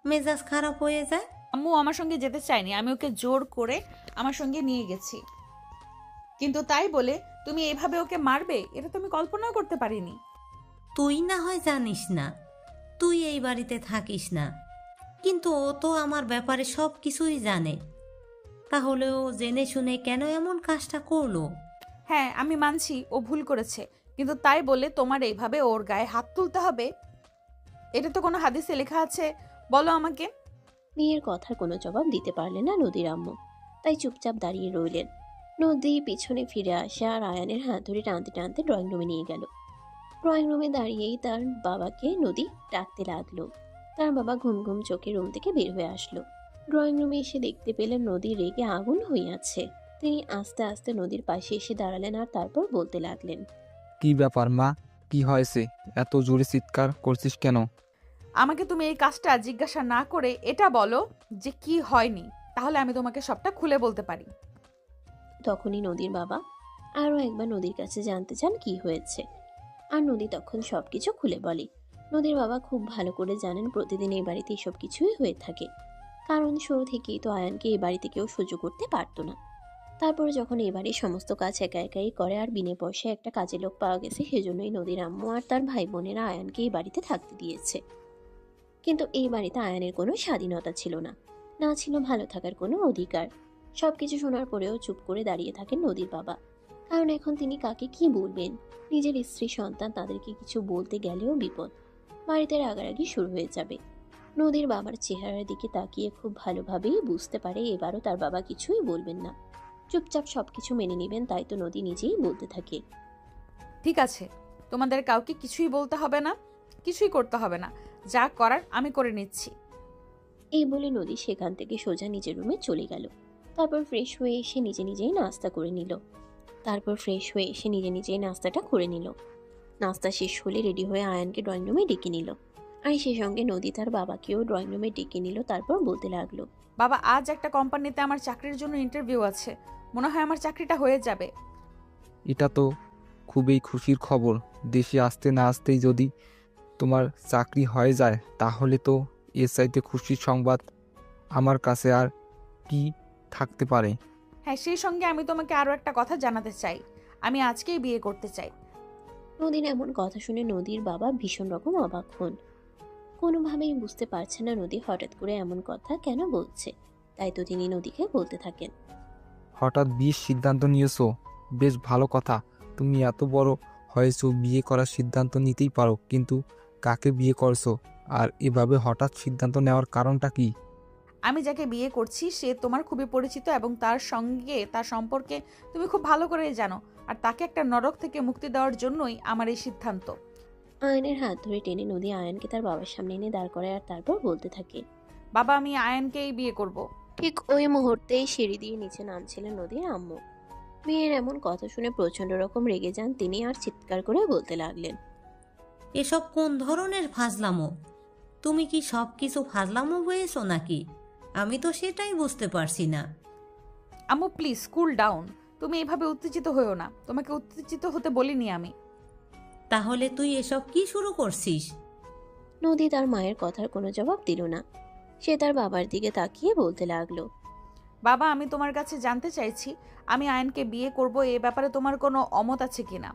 মেজাজ খারাপ হয়ে যায়। আম্মু আমার সঙ্গে যেতে চায়নি, আমি ওকে জোর করে আমার সঙ্গে নিয়ে গেছি, কিন্তু তাই বলে তুমি এইভাবে ওকে মারবে, এটা তো আমি কল্পনাও করতে পারিনি। তুই না হয় জানিস না, তুই এই বাড়িতে থাকিস না, কিন্তু ও তো আমার ব্যাপারে সব কিছুই জানে। তাহলে ও জেনে শুনে কেন এমন কাজটা করলো? হ্যাঁ আমি মানছি ও ভুল করেছে, কিন্তু তাই বলে তোমার এইভাবে ওর গায়ে হাত তুলতে হবে? এটা তো কোনো হাদিসে লেখা আছে, বলো আমাকে। মেয়ের কথার কোনো জবাব দিতে পারলেন না নদীর আম্মু, তাই চুপচাপ দাঁড়িয়ে রইলেন। নদী পিছনে ফিরে আসে আর আয়ানের হাত ধরে টানতে টানতে ড্রয়িং রুমে নিয়ে গেল। ড্রয়িং রুমে দাঁড়িয়েই তার বাবাকে নদী ডাকতে লাগলো। তার বাবা ঘুম ঘুম চোখে রুম থেকে বের হয়ে আসলো। ড্রয়িং রুমে এসে দেখতে পেলেন নদী রেগে আগুন হয়ে আছে। তিনি আস্তে আস্তে নদীর পাশে এসে দাঁড়ালেন আর তারপর বলতে লাগলেন। কি ব্যাপার মা, কি হয়েছে? এত জোরে চিৎকার করছিস কেন? আমাকে তুমি এই কাজটা জিজ্ঞাসা না করে এটা বলো যে কি হয়নি, তাহলে আমি তোমাকে সবটা খুলে বলতে পারি। তখনই নদীর বাবা আরও একবার নদীর কাছে জানতে চান কি হয়েছে। আর নদী তখন সবকিছু খুলে বলে। নদীর বাবা খুব ভালো করে জানেন প্রতিদিন এই বাড়িতে এসব কিছুই হয়ে থাকে, কারণ শুরু থেকেই তো আয়ানকে এই বাড়িতে কেউ সহ্য করতে পারতো না। তারপরে যখন এই বাড়ির সমস্ত কাজ একা একাই করে আর বিনে পয়সায় একটা কাজের লোক পাওয়া গেছে, সেজন্যই নদীর আম্মু আর তার ভাই বোনেরা আয়ানকে এই বাড়িতে থাকতে দিয়েছে। কিন্তু এই বাড়িতে আয়ানের কোনো স্বাধীনতা ছিল না, না ছিল ভালো থাকার কোনো অধিকার। সবকিছু শোনার পরেও চুপ করে দাঁড়িয়ে থাকেন নদীর বাবা, কারণ এখন তিনি কাকে কি বলবেন। নিজের স্ত্রী সন্তান তাদেরকে কিছু বলতে গেলেও বিপদ, বাড়িতে রাগারাগি শুরু হয়ে যাবে। নদীর বাবার চেহারার দিকে তাকিয়ে খুব ভালোভাবেই বুঝতে পারে এবারও তার বাবা কিছুই বলবেন না, চুপচাপ সবকিছু মেনে নেবেন। তাই তো নদী নিজেই বলতে থাকে। ঠিক আছে, তোমাদের কাউকে কিছুই বলতে হবে না, কিছুই করতে হবে না, যা করার আমি করে নিচ্ছি। এই বলে নদী সেখান থেকে সোজা নিজের রুমে চলে গেল। তারপর ফ্রেশ হয়ে এসে নিজে নিজেই নাস্তা করে নিল। নাস্তা শেষ হলে রেডি হয়ে আয়ানকে ড্রয়িং রুমে ডেকে নিল, আর সে সঙ্গে নদী তার বাবাকেও ড্রয়িং রুমে ডেকে নিল। তারপর বলতে লাগলো। বাবা, আজ একটা কোম্পানিতে আমার চাকরির জন্য ইন্টারভিউ আছে, মনে হয় আমার চাকরিটা হয়ে যাবে। এটা তো খুবই খুশির খবর। দেশে আসতে না আসতেই যদি তোমার চাকরি হয়ে যায়, তাহলে তো এর চাইতে খুশির সংবাদ আমার কাছে আর কি থাকতে পারে। হ্যাঁ, সেই সঙ্গে আমি তোমাকে আরও একটা কথা জানাতে চাই, আমি আজকেই বিয়ে করতে চাই। নদীর এমন কথা শুনে নদীর বাবা ভীষণ রকম অবাক হন। কোনোভাবেই বুঝতে পারছে না নদী হঠাৎ করে এমন কথা কেন বলছে। তাই তো তিনি নদীকে বলতে থাকেন। হঠাৎ বিয়ের সিদ্ধান্ত নিয়েছো, বেশ ভালো কথা। তুমি এত বড় হয়েছো, বিয়ে করার সিদ্ধান্ত নিতেই পারো, কিন্তু কাকে বিয়ে করছো আর এভাবে হঠাৎ সিদ্ধান্ত নেওয়ার কারণটা কি? আমি যাকে বিয়ে করছি সে তোমার খুবই পরিচিত এবং তার সম্পর্কে তুমি খুব ভালো করেই জানো। আর তাকে একটা নরক থেকে মুক্তি দেওয়ার জন্যই আমার এই সিদ্ধান্ত। আয়নের হাত ধরে টেনে নদী আয়ানকে তার বাবার সামনে এনে দাঁড় করায় আর তারপর বলতে থাকে। বাবা, আমি আয়ানকেই বিয়ে করব। ঠিক ওই মুহূর্তেই সিঁড়ি দিয়ে নিচে নামছিলেন নদীর আম্মু। মেয়ের এমন কথা শুনে প্রচন্ড রকম রেগে যান তিনি আর চিৎকার করে বলতে লাগলেন। এসব কোন ধরনের ফাজলামো? তুমি কি সব কিছু ফাজলামো হয়েছো নাকি? আমি তো সেটাই বুঝতে পারছি না। আম্মু প্লিজ কুল ডাউন। তুমি এভাবে উত্তেজিত হয়েও না, তোমাকে উত্তেজিত হতে বলিনি আমি। তাহলে তুই এসব কি শুরু করছিস? নদী তার মায়ের কথার কোনো জবাব দিল না। সে তার বাবার দিকে তাকিয়ে বলতে লাগলো। বাবা, আমি তোমার কাছে জানতে চাইছি আমি আয়ানকে বিয়ে করব, এ ব্যাপারে তোমার কোনো অমত আছে কিনা?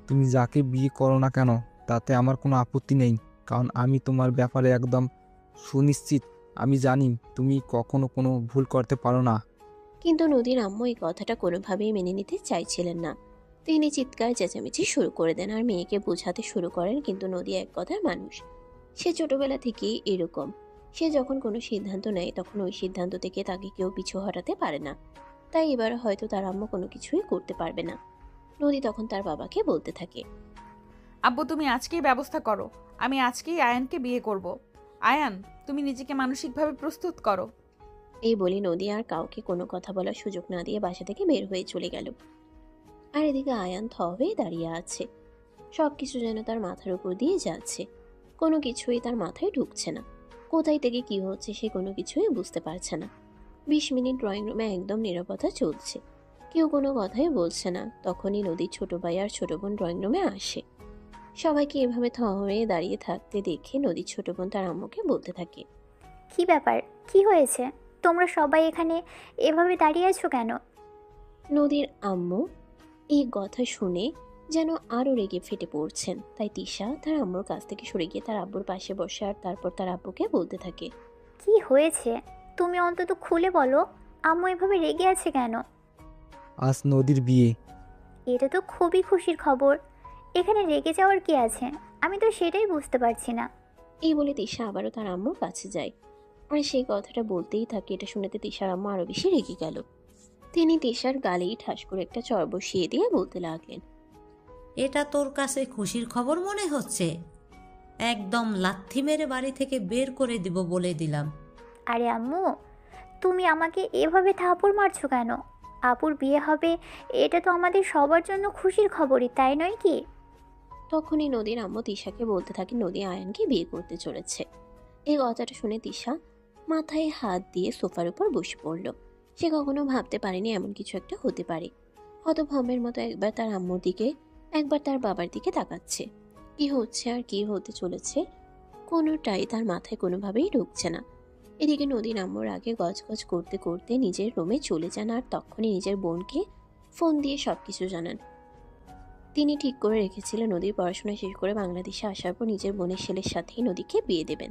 তুমি যাকে বিয়ে করো না কেন তাতে আমার কোনো আপত্তি নেই, কারণ আমি তোমার ব্যাপারে একদম সুনিশ্চিত। আমি জানি তুমি কখনো কোনো ভুল করতে পারো না। কিন্তু নদীর আম্মু এই কথাটা কোনোভাবেই মেনে নিতে চাইছিলেন না। তিনি চিৎকার চেঁচামেচি শুরু করে দেন আর মেয়েকে বোঝাতে শুরু করেন, কিন্তু নদী এক কথার মানুষ। সে ছোটবেলা থেকেই এরকম। সে যখন কোনো সিদ্ধান্ত নেয় তখন ওই সিদ্ধান্ত থেকে তাকে কেউ পিছু হটাতে পারে না। তাই এবার হয়তো তার আম্মু কোনো কিছুই করতে পারবে না। নদী তখন তার বাবাকে বলতে থাকে। আব্বু, তুমি আজকেই ব্যবস্থা করো। আমি আজকেই আয়ানকে বিয়ে করব। আয়ান, তুমি নিজেকে মানসিকভাবে প্রস্তুত করো। এই বলি নদী আর কাউকে কোনো কথা বলার সুযোগ না দিয়ে বাসা থেকে বের হয়ে চলে গেল। আর এদিকে আয়ান থ হয়ে দাঁড়িয়ে আছে। সবকিছু যেন তার মাথার উপর দিয়ে যাচ্ছে। কোনো কিছুই তার মাথায় ঢুকছে না। কোথায় থেকে কি হচ্ছে সে কোনো কিছুই বুঝতে পারছে না। 20 মিনিট ড্রয়িং রুমে একদম নীরবতা চলছে। কেউ কোনো কথাই বলছে না। তখনই নদীর ছোট ভাই আর ছোট বোন ড্রয়িং রুমে আসে। সবাইকে এভাবে থ হয়ে দাঁড়িয়ে থাকতে দেখে নদীর ছোট বোন তার আম্মুকে বলতে থাকে। কি ব্যাপার, কি হয়েছে? তোমরা সবাই এখানে এভাবে দাঁড়িয়ে আছো কেন? নদীর আম্মু এই কথা শুনে যেন আরো রেগে ফেটে পড়ছেন। তাই তিশা তার আম্মুর কাছ থেকে সরে গিয়ে তার আব্বুর পাশে বসে আর তারপর তার আব্বুকে বলতে থাকে। কি হয়েছে তুমি অন্তত খুলে বলো। আম্মু এভাবে রেগে আছে কেন? আজ নদীর বিয়ে। এটা তো খুবই খুশির খবর। এখানে রেগে যাওয়ার কি আছে? আমি তো সেটাই বুঝতে পারছি না। এই বলে তিশা আবারও তার আম্মুর কাছে যায়। আর সেই কথাটা বলতেই থাকে। এটা শুনেতে তিশার আম্মু আরো বেশি রেগে গেল। তিনি তিশার গালেই ঠাস করে একটা চর বসিয়ে দিয়ে বলতে লাগলেন। এটা তোর কাছে খুশির খবর মনে হচ্ছে? একদম লাথি মেরে বাড়ি থেকে বের করে দিব বলে দিলাম। আরে আম্মু, তুমি আমাকে এভাবে থাপড় মারছো কেন? আপুর বিয়ে হবে, এটা তো আমাদের সবার জন্য খুশির খবরই, তাই নয় কি? তখনই নদীর আম্মু তিশাকে বলতে থাকে নদী আয়ানকে বিয়ে করতে চলেছে। এই কথাটা শুনে তিশা মাথায় হাত দিয়ে সোফার উপর বসে পড়ল। সে কখনো ভাবতে পারেনি এমন কিছু একটা হতে পারে। হতভম্বের মতো একবার তার আম্মুর দিকে একবার তার বাবার দিকে তাকাচ্ছে। কি হচ্ছে আর কি হতে চলেছে কোনোটাই তার মাথায় কোনোভাবেই ঢুকছে না। এদিকে নদীর আম্মুর আগে গজগজ করতে করতে নিজের রুমে চলে যান আর তখনই নিজের বোনকে ফোন দিয়ে সবকিছু জানান। তিনি ঠিক করে রেখেছিলেন নদীর পড়াশোনা শেষ করে বাংলাদেশে আসার পর নিজের বোনের ছেলের সাথেই নদীকে বিয়ে দেবেন।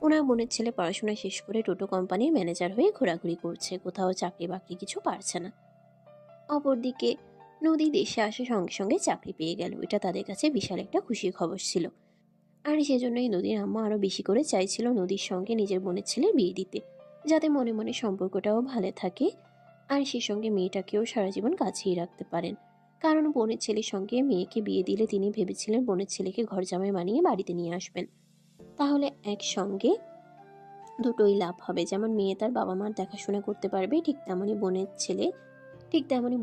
ওনার বোনের ছেলে পড়াশোনা শেষ করে টোটো কোম্পানির ম্যানেজার হয়ে ঘোরাঘুরি করছে, কোথাও চাকরি বাকরি কিছু পারছে না। অপরদিকে নদী দেশে আসে সঙ্গে সঙ্গে চাকরি পেয়ে গেল। এটা তাদের কাছে বিশাল একটা খুশির খবর ছিল। আর সেজন্যই নদীর আম্মা আরো বেশি করে চাইছিল নদীর সঙ্গে নিজের বোনের ছেলের বিয়ে দিতে, যাতে মনে মনে সম্পর্কটাও ভালো থাকে আর সে সঙ্গে মেয়েটাকেও সারা জীবন কাছেই রাখতে পারেন। কারণ বোনের ছেলের সঙ্গে মেয়েকে বিয়ে দিলে তিনি ভেবেছিলেন বোনের ছেলেকে ঘর জামাই বানিয়ে বাড়িতে নিয়ে আসবেন। তাহলে একসঙ্গে দুটোই লাভ হবে। যেমন মেয়ে তার বাবা মার দেখাশোনা করতে পারবে, ঠিক তেমনই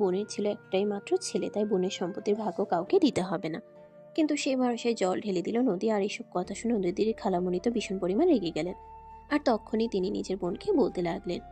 বোনের ছিল একটাই মাত্র ছেলে, তাই বোনের সম্পত্তির ভাগ্য কাউকে দিতে হবে না। কিন্তু সেই ভরসায় জল ঢেলে দিল নদী। আর এইসব কথা শুনে নদীর খালামণি তো ভীষণ পরিমাণ রেগে গেলেন। আর তখনই তিনি নিজের বোনকে বলতে লাগলেন।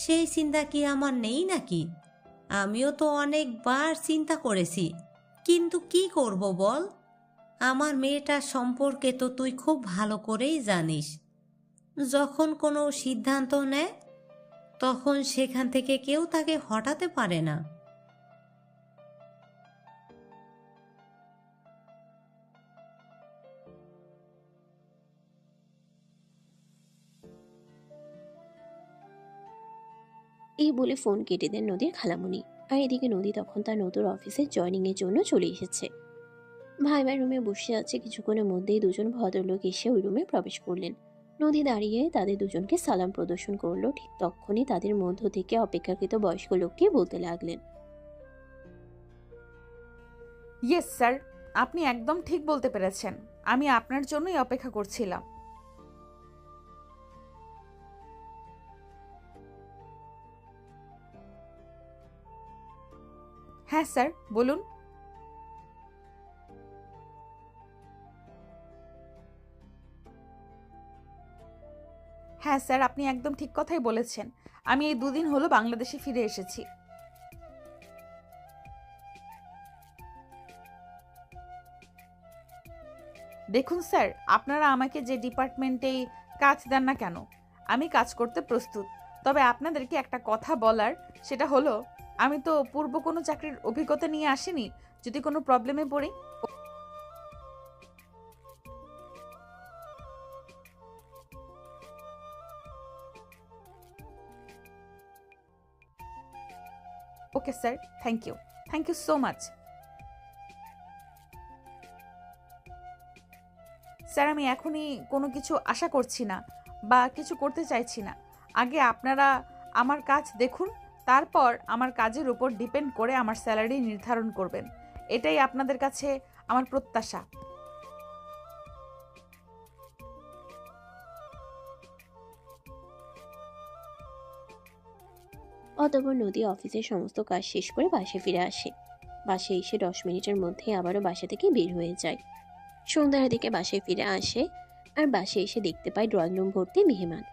সেই চিন্তা কি আমার নেই নাকি? আমিও তো অনেকবার চিন্তা করেছি, কিন্তু কি করব বল? আমার মেয়েটার সম্পর্কে তো তুই খুব ভালো করেই জানিস। যখন কোনো সিদ্ধান্ত নেয় তখন সেখান থেকে কেউ তাকে হটাতে পারে না। এই বলে ফোন কেটে দেন নদীর খালামণি। আর এদিকে নদী তখন তার নতুন অফিসে জয়নিং এর জন্য চলে এসেছে। ভাই ভাই রুমে বসে আছে, কিছুক্ষণের মধ্যেই দুজন ভদ্রলোক এসে ওই রুমে প্রবেশ করলেন। নদী দাঁড়িয়ে তাদের দুজনকে সালাম প্রদর্শন করলো। ঠিক তখনই তাদের মধ্য থেকে অপেক্ষাকৃত বয়স্ক লোককে বলতে লাগলেন, ইয়েস স্যার, আপনি একদম ঠিক বলতে পেরেছেন। আমি আপনার জন্যই অপেক্ষা করছিলাম। হ্যাঁ স্যার, বলুন। হ্যাঁ স্যার, আপনি একদম ঠিক কথাই বলেছেন। আমি এই 2 দিন হলো বাংলাদেশে ফিরে এসেছি। দেখুন স্যার, আপনারা আমাকে যে ডিপার্টমেন্টেই কাজ দেন না কেন, আমি কাজ করতে প্রস্তুত। তবে আপনাদেরকে একটা কথা বলার, সেটা হলো আমি তো পূর্ব কোনো চাকরির অভিজ্ঞতা নিয়ে আসিনি। যদি কোনো প্রবলেমে পড়ি। Okay sir, thank you, thank you so much. Sir, আমি এখনই কোনো কিছু আশা করছি না বা কিছু করতে চাইছি না। আগে আপনারা আমার কাজ দেখুন, তারপর আমার কাজের উপর ডিপেন্ড করে আমার স্যালারি নির্ধারণ করবেন। এটাই আপনাদের কাছে আমার প্রত্যাশা। অতঃপর নদী অফিসের সমস্ত কাজ শেষ করে বাসায় ফিরে আসে। বাসায় এসে 10 মিনিটের মধ্যে আবারও বাসা থেকে বের হয়ে যায়। সন্ধ্যার দিকে বাসায় ফিরে আসে আর বাসায় এসে দেখতে পায় ড্রয়িং রুম ভর্তি মেহমান।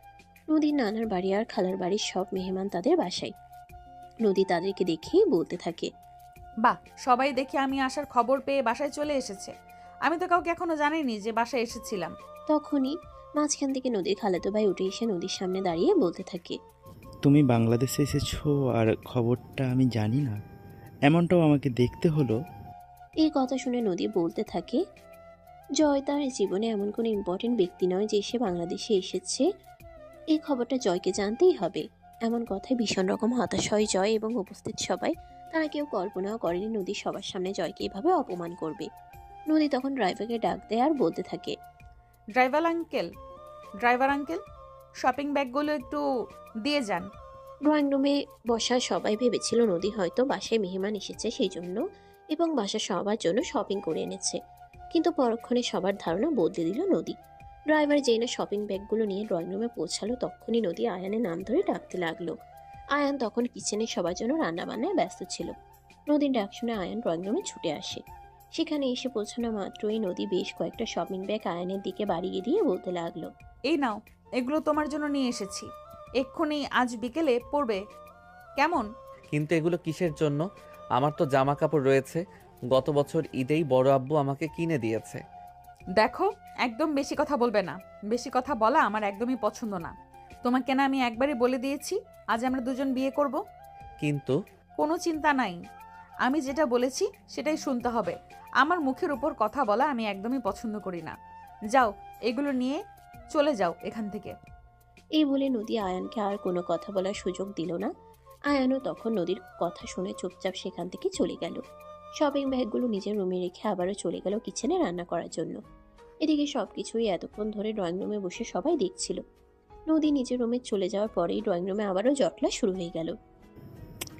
নদীর নানার বাড়ি আর খালার বাড়ির সব মেহমান তাদের বাসায়। নদী তাদেরকে দেখেই বলতে থাকে, বাহ, সবাই দেখে আমি আসার খবর পেয়ে বাসায় চলে এসেছে। আমি তো কাউকে এখনো জানিনি যে বাসায় এসেছিলাম। তখনই মাঝখান থেকে নদীর খালাতো ভাই উঠে এসে নদীর সামনে দাঁড়িয়ে বলতে থাকে, তুমি বাংলাদেশে এসেছো আর খবরটা আমি জানি না, এমনটাও আমাকে দেখতে হলো। এই কথা শুনে নদী বলতে থাকে, জয় তার জীবনে এমন কোনো ইম্পর্টেন্ট ব্যক্তি নয় যে সে বাংলাদেশে এসেছে। এই খবরটা জয়কে জানতেই হবে। এমন কথায় ভীষণ রকম হতাশ হয় জয় এবং উপস্থিত সবাই। তারা কেউ কল্পনাও করেনি নদী সবার সামনে জয়কে এভাবে অপমান করবে। নদী তখন ড্রাইভারকে ডাক দেয় আর বলতে থাকে, ড্রাইভার আঙ্কেল, শপিং ব্যাগগুলো একটু দিয়ে যান। ড্রয়িং রুমে বসা সবাই ভেবেছিল নদী হয়তো বাসায় মেহমান এসেছে সেই জন্য এবং বাসা সবার জন্য শপিং করে এনেছে। কিন্তু পরক্ষণে সবার ধারণা বদলে দিল নদী। ড্রাইভার যেই না শপিং ব্যাগগুলো নিয়ে ড্রয়িং রুমে পৌঁছালো, তখনই নদী আয়ানের নাম ধরে ডাকতে লাগলো। আয়ান তখন কিচেনে সবার জন্য রান্নাবান্নায় ব্যস্ত ছিল। নদীর ডাক শুনে আয়ান ড্রয়িং রুমে ছুটে আসে। সেখানে এসে পৌঁছানো মাত্রই নদী বেশ কয়েকটা শপিং ব্যাগ আয়ানের দিকে বাড়িয়ে দিয়ে বলতে লাগলো, এই নাও, এগুলো তোমার জন্য নিয়ে এসেছি। এক্ষুনি আজ বিকেলে পড়বে, কেমন? কিন্তু এগুলো কিসের জন্য? আমার তো জামা কাপড় রয়েছে, গত বছর ঈদেই বড় আব্বু আমাকে কিনে দিয়েছে। দেখো, একদম বেশি কথা বলবে না। বেশি কথা বলা আমার একদমই পছন্দ না। তোমাকে না আমি একবারই বলে দিয়েছি আজ আমরা দুজন বিয়ে করব। কিন্তু কোনো চিন্তা নাই, আমি যেটা বলেছি সেটাই শুনতে হবে। আমার মুখের উপর কথা বলা আমি একদমই পছন্দ করি না। যাও, এগুলো নিয়ে চলে যাও এখান থেকে। এই বলে নদী আয়ানকে আর কোনো কথা বলার সুযোগ দিল না। আয়ানও তখন নদীর কথা শুনে চুপচাপ সেখান থেকে চলে গেল। শপিং ব্যাগগুলো নিজের রুমে রেখে আবারও চলে গেল কিচেনে রান্না করার জন্য। এদিকে সবকিছুই এতক্ষণ ধরে ড্রয়িং রুমে বসে সবাই দেখছিল। নদী নিজের রুমে চলে যাওয়ার পরেই ড্রয়িং রুমে আবারও জটলা শুরু হয়ে গেল।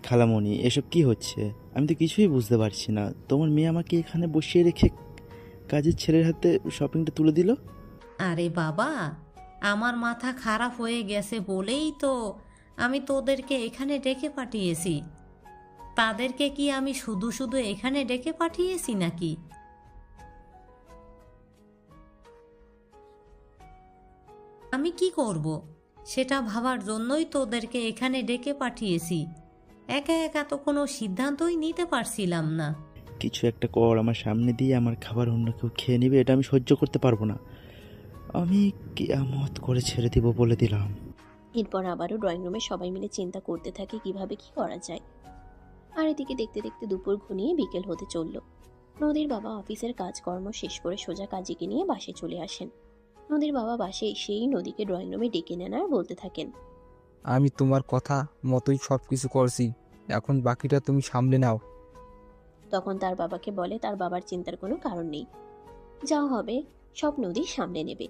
খালামণি, এসব কি হচ্ছে? আমি তো কিছুই বুঝতে পারছি না। তোমার মেয়ে আমাকে এখানে বসিয়ে রেখে কাজের ছেলের হাতে শপিংটা তুলে দিল। আরে বাবা, আমার মাথা খারাপ হয়ে গেছে বলেই তো আমি তোদেরকে এখানে ডেকে পাঠিয়েছি। তাদেরকে কি আমি শুধু শুধু এখানে ডেকে পাঠিয়েছি নাকি? আমি কি করব সেটা ভাবার জন্যই তোদেরকে এখানে ডেকে পাঠিয়েছি। একা একা তো কোনো সিদ্ধান্তই নিতে পারছিলাম না। কিছু একটা কর, আমার সামনে দিয়ে আমার খাবার অন্য কেউ খেয়ে নেবে, এটা আমি সহ্য করতে পারবো না। আমি কিয়ামত করে ছেড়ে দিব বলে দিলাম। এরপর আবারও ড্রয়িং রুমে সবাই মিলে চিন্তা করতে থাকে কিভাবে কি করা যায়। আর এদিকে দেখতে দেখতে দুপুর ঘনিয়ে বিকেল হতে চলল। নদীর বাবা অফিসের কাজকর্ম শেষ করে সোজা কাজীকে নিয়ে বাসে চলে আসেন। নদীর বাবা বাসে এসেই নদীকে ড্রয়িং রুমে ডেকে নেন আর বলতে থাকেন, আমি তোমার কথা মতোই সব কিছু করছি, এখন বাকিটা তুমি সামলে নাও। তখন তার বাবাকে বলে তার বাবার চিন্তার কোনো কারণ নেই, যা হবে সব নদী সামলে নেবে।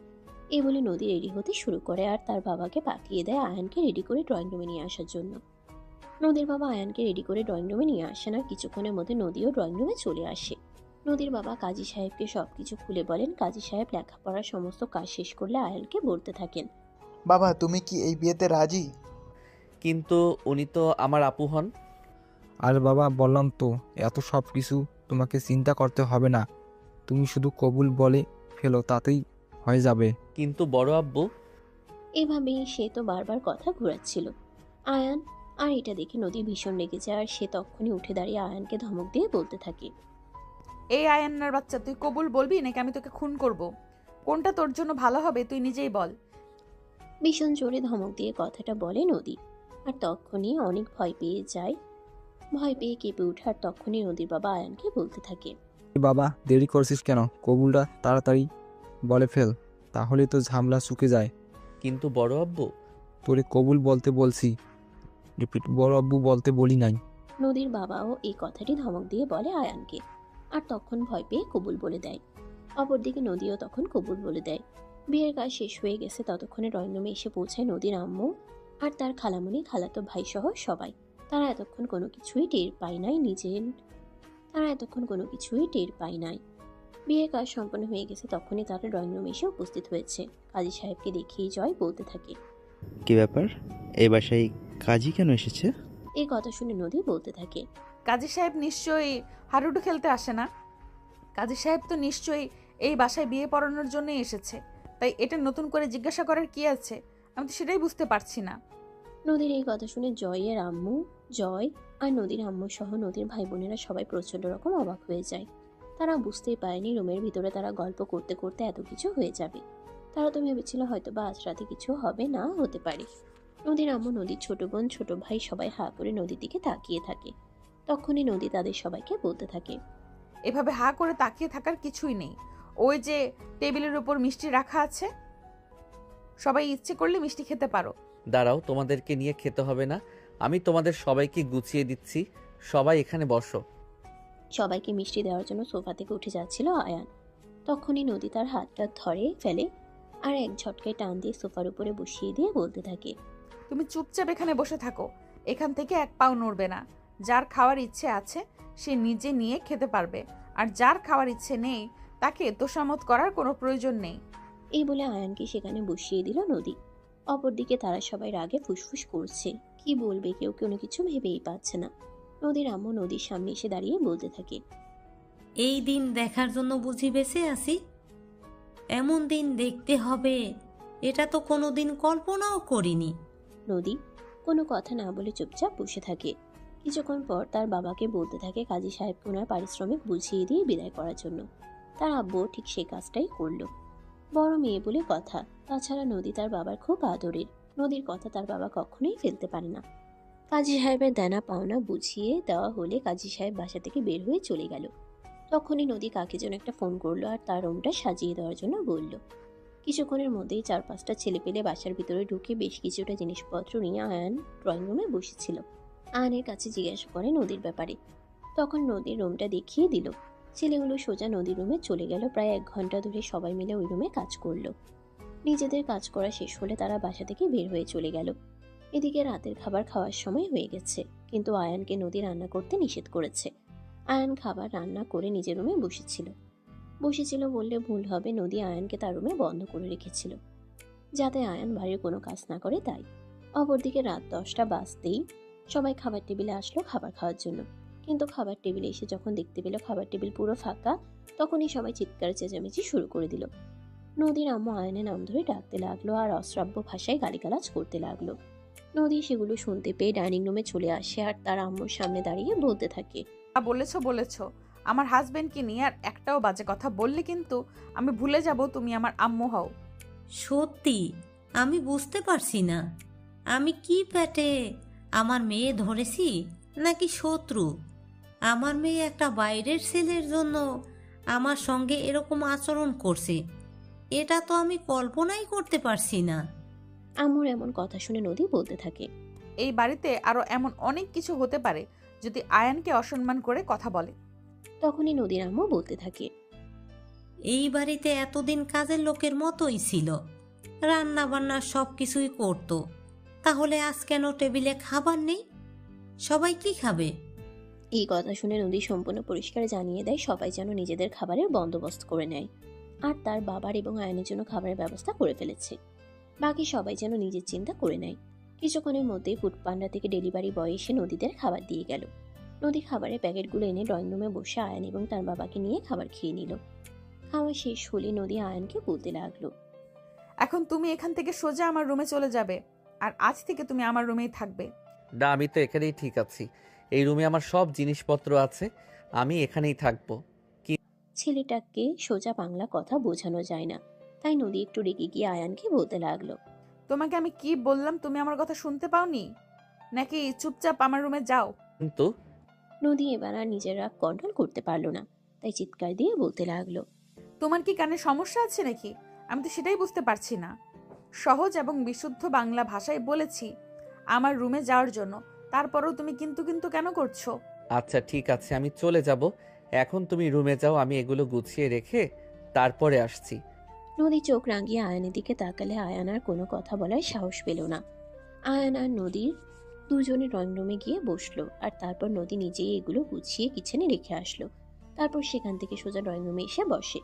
এই বলে নদী রেডি হতে শুরু করে আর তার বাবাকে পাঠিয়ে দেয় আয়ানকে রেডি করে ড্রয়িং রুমে নিয়ে আসার জন্য। নদীর বাবা আয়ানকে রেডি করে ড্রয়িং রুমে নিয়ে আসেন আর কিছুক্ষণের মধ্যে নদীও ড্রয়িং রুমে চলে আসে। নদীর বাবা কাজী সাহেবকে সবকিছু খুলে বলেন। কাজী সাহেব লেখাপড়ার সমস্ত কাজ শেষ করলে আয়ানকে বলতে থাকেন, বাবা তুমি কি এই বিয়েতে রাজি? কিন্তু উনি তো আমার আপু হন। আর বাবা বললাম তো, এত সব কিছু তোমাকে চিন্তা করতে হবে না, তুমি শুধু কবুল বলে ফেলো, তাতেই হয়ে যাবে। কিন্তু বড় আব্বু। এভাবেই সে তো বারবার কথা ঘোরাচ্ছিল আয়ান। আর এটা দেখে নদী ভীষণ রেগে যায় আর সে তখনই উঠে দাঁড়িয়ে আয়ানকে ধমক দিয়ে বলতে থাকে, এই আয়ান্নার বাচ্চা, তুই কবুল বলবি নাকি আমি তোকে খুন করব? কোনটা তোর জন্য ভালো হবে তুই নিজেই বল। ভীষণ জোরে ধমক দিয়ে কথাটা বলে নদী। আর তখনই অনেক ভয় পেয়ে যায়। ভয় পেয়ে কেঁপে ওঠে আর তখনই নদীর বাবা আয়ানকে বলতে থাকে, এ বাবা, দেরি করছিস কেন? কবুলটা তাড়াতাড়ি বলে ফেল, তাহলে তো ঝামেলা চুকে যায়। কিন্তু বড় আব্বু। তোরে কবুল বলতে বলছি, রিপিট, বড় আব্বু বলতে বলি নাই। নদীর বাবাও এই কথাটি ধমক দিয়ে বলে আয়ানকে। আর তখন ভয় পেয়ে কবুল বলে দেয়। অপরদিকে নদীও তখন কবুল বলে দেয়। বিয়ের কাজ শেষ হয়ে গেছে ততক্ষণে ড্রয়িং রুমে এসে পৌঁছায় নদীর আম্মু আর তার খালামণি, খালাতো ভাই সহ সবাই। তারা এতক্ষণ কোনো কিছুই টের পায় নাই। বিয়ের কাজ সম্পন্ন হয়ে গেছে তখনই তারা ড্রয়িং রুমে এসে উপস্থিত হয়েছে। কাজী সাহেবকে দেখেই জয় বলতে থাকে, কি ব্যাপার, এই বাসায় কাজী কেন এসেছে? এই কথা শুনে নদী বলতে থাকে, কাজী সাহেব নিশ্চয়ই হাডুডু খেলতে আসে না? কাজী সাহেব তো নিশ্চয়ই এই বাসায় বিয়ে পড়ানোর জন্যই এসেছে, তাই এটা নতুন করে জিজ্ঞাসা করার কি আছে? আমি তো সেটাই বুঝতে পারছি না। নদীর এই কথা শুনে জয়ের আম্মু, জয় আর নদীর আম্মু সহ নদীর ভাই বোনেরা সবাই প্রচন্ড রকম অবাক হয়ে যায়। তারা বুঝতেই পারেনি রুমের ভিতরে তারা গল্প করতে করতে এত কিছু হয়ে যাবে। তারা তো ভেবেছিল হয়তো বা আজ রাতে কিছু হবে না, হতে পারে। নদীর আম্মু, নদীর ছোট বোন, ছোট ভাই সবাই হা করে নদীর দিকে তাকিয়ে থাকে। তখনই নদী তাদের সবাইকে বলতে থাকে, এভাবে হা করে তাকিয়ে থাকার কিছুই নেই। ওই যে টেবিলের উপর মিষ্টি রাখা আছে, সবাই ইচ্ছে করলে মিষ্টি খেতে পারো। দাঁড়াও, তোমাদেরকে নিয়ে খেতে হবে না, আমি তোমাদের সবাইকে গুছিয়ে দিচ্ছি। সবাই এখানে বসো। সবাইকে মিষ্টি দেওয়ার জন্য সোফা থেকে উঠে যাচ্ছিল আয়ান। তখনই নদী তার হাতটা ধরে ফেলে আর এক ঝটকায় টান দিয়ে সোফার উপরে বসিয়ে দিয়ে বলতে থাকে, তুমি চুপচাপ এখানে বসে থাকো, এখান থেকে এক পাও নড়বে না। যার খাওয়ার ইচ্ছে আছে সে নিজে নিয়ে খেতে পারবে, আর যার খাওয়ার ইচ্ছে নেই তাকে তোষামত করার কোনো প্রয়োজন নেই। এই বলে আয়ানকে সেখানে বসিয়ে দিল নদী। অপরদিকে তারা সবাই রাগে ফুসফুস করছে, কি বলবে কেউ কোনো কিছু ভেবেই পাচ্ছে না। নদীর আম্মু নদীর সামনে এসে দাঁড়িয়ে বলতে থাকে, এই দিন দেখার জন্য বুঝি বেঁচে আছি? এমন দিন দেখতে হবে এটা তো কোনো দিন কল্পনাও করিনি। নদী কোনো কথা না বলে চুপচাপ বসে থাকে। কিছুক্ষণ পর তার বাবাকে বলতে থাকে কাজী সাহেবকে ওনার পারিশ্রমিক বুঝিয়ে দিয়ে বিদায় করার জন্য। তার আব্বু ঠিক সেই কাজটাই করলো। বড় মেয়ে বলে কথা, তাছাড়া নদী তার বাবার খুব আদরের। নদীর কথা তার বাবা কখনোই ফেলতে পারে না। কাজী সাহেবের দেনা পাওনা বুঝিয়ে দেওয়া হলে কাজী সাহেব বাসা থেকে বের হয়ে চলে গেল। তখনই নদী কাকে যেন একটা ফোন করলো আর তার রুমটা সাজিয়ে দেওয়ার জন্য বলল। কিছুক্ষণের মধ্যেই 4-5টা ছেলে পেলে বাসার ভিতরে ঢুকে বেশ কিছুটা জিনিসপত্র নিয়ে আয়ান ড্রয়িং রুমে বসেছিল। আয়ানের কাছে জিজ্ঞাসা করে নদীর ব্যাপারে। তখন নদীর রুমটা দেখিয়ে দিল। ছেলেগুলো সোজা নদীর রুমে চলে গেল। প্রায় 1 ঘন্টা ধরে সবাই মিলে ওই রুমে কাজ করলো। নিজেদের কাজ করা শেষ হলে তারা বাসা থেকে বের হয়ে চলে গেল। এদিকে রাতের খাবার খাওয়ার সময় হয়ে গেছে, কিন্তু আয়ানকে নদী রান্না করতে নিষেধ করেছে। আয়ান খাবার রান্না করে নিজের রুমে বসেছিল বললে ভুল হবে। নদী আয়ানকে তার রুমে বন্ধ করে রেখেছিল, যাতে আয়ান বাড়ির কোনো কাজ না করে তাই। অপরদিকে রাত 10টা বাজতেই সবাই খাবার টেবিলে আসলো খাবার খাওয়ার জন্য। কিন্তু খাবার টেবিলে এসে যখন দেখতে পেল খাবার টেবিল পুরো ফাঁকা, তখনই সবাই চিৎকার চেঁচামেচি শুরু করে দিল। নদীর আম্মু আয়ানের নাম ধরে ডাকতে লাগলো আর অশ্রাব্য ভাষায় গালিগালাজ করতে লাগলো। নদী সেগুলো শুনতে পেয়ে ডাইনিং রুমে চলে আসে আর তার আম্মুর সামনে দাঁড়িয়ে বলতে থাকে, বলেছো আমার হাজবেন্ডকে নিয়ে আর একটাও বাজে কথা বললে কিন্তু আমি ভুলে যাব তুমি আমার আম্মু হও। সত্যি আমি বুঝতে পারছি না আমি কি পেটে আমার মেয়ে ধরেছি নাকি শত্রু? আমার মেয়ে একটা বাইরের ছেলের জন্য আমার সঙ্গে এরকম আচরণ করছে, এটা তো আমি কল্পনাই করতে পারছি না। আম্মুর এমন কথা শুনে নদী বলতে থাকে। এই বাড়িতে আরো এমন অনেক কিছু হতে পারে যদি আয়ানকে অসম্মান করে কথা বলে। তখনই নদীর আম্মু বলতে থাকে। এই বাড়িতে এতদিন কাজের লোকের মতোই ছিল, রান্না বান্না সব কিছুই করতো, তাহলে আজ কেন টেবিলে খাবার নেই? সবাই কি খাবে? এই কথা শুনে নদী সম্পূর্ণ পরিষ্কার জানিয়ে দেয় সবাই যেন নিজেদের খাবারের বন্দোবস্ত করে নেয়, আর তার বাবার এবং আয়নের জন্য খাবারের ব্যবস্থা করে ফেলেছে। বাকি সবাই যেন নিজের চিন্তা করে নেয়। কিছুক্ষণের মধ্যেই ফুড পান্ডা থেকে ডেলিভারি বয় এসে নদীদের খাবার দিয়ে গেল। নদী খাবারের প্যাকেটগুলো এনে ড্রয়িং রুমে বসে আয়ান এবং তার বাবাকে নিয়ে খাবার খেয়ে নিল। খাওয়া শেষ হলে নদী আয়ানকে বলতে লাগলো। এখন তুমি এখান থেকে সোজা আমার রুমে চলে যাবে, আর আজ থেকে তুমি আমার রুমেই থাকবে। না, আমি তো এখানেই ঠিক আছি। এই রুমে আমার সব জিনিসপত্র আছে, আমি এখানেই থাকবো। ছেলেটাকে সোজা বাংলা কথা বোঝানো যায় না, তাই নদী একটু রেগে গিয়ে আয়ানকে বলতে লাগলো। তোমাকে আমি কি বললাম, তুমি আমার কথা শুনতে পাওনি? নাকি চুপচাপ আমার রুমে যাও? কিন্তু নদী এবার আর নিজের রাগ কন্ট্রোল করতে পারলো না, তাই চিৎকার দিয়ে বলতে লাগলো। তোমার কি কানে সমস্যা আছে নাকি? আমি তো সেটাই বুঝতে পারছি না। সহজ এবং বিশুদ্ধ বাংলা ভাষায় বলেছি আমার রুমে যাওয়ার জন্য, তারপরেও তুমি কিন্তু কিন্তু কেন করছো? আচ্ছা ঠিক আছে, আমি চলে যাব। এখন তুমি রুমে যাও, আমি এগুলো গুছিয়ে রেখে তারপরে আসছি। নদী চোখ রাঙিয়ে আয়ানের দিকে তাকালে আয়ান আর কোনো কথা বলার সাহস পেল না। আয়ান আর নদীর দুজনে ড্রয়িং রুমে গিয়ে বসলো, আর তারপর নদী নিজেই এগুলো গুছিয়ে কিচেনে রেখে আসলো। তারপর সেখান থেকে সোজা ড্রয়িং রুমে এসে বসে।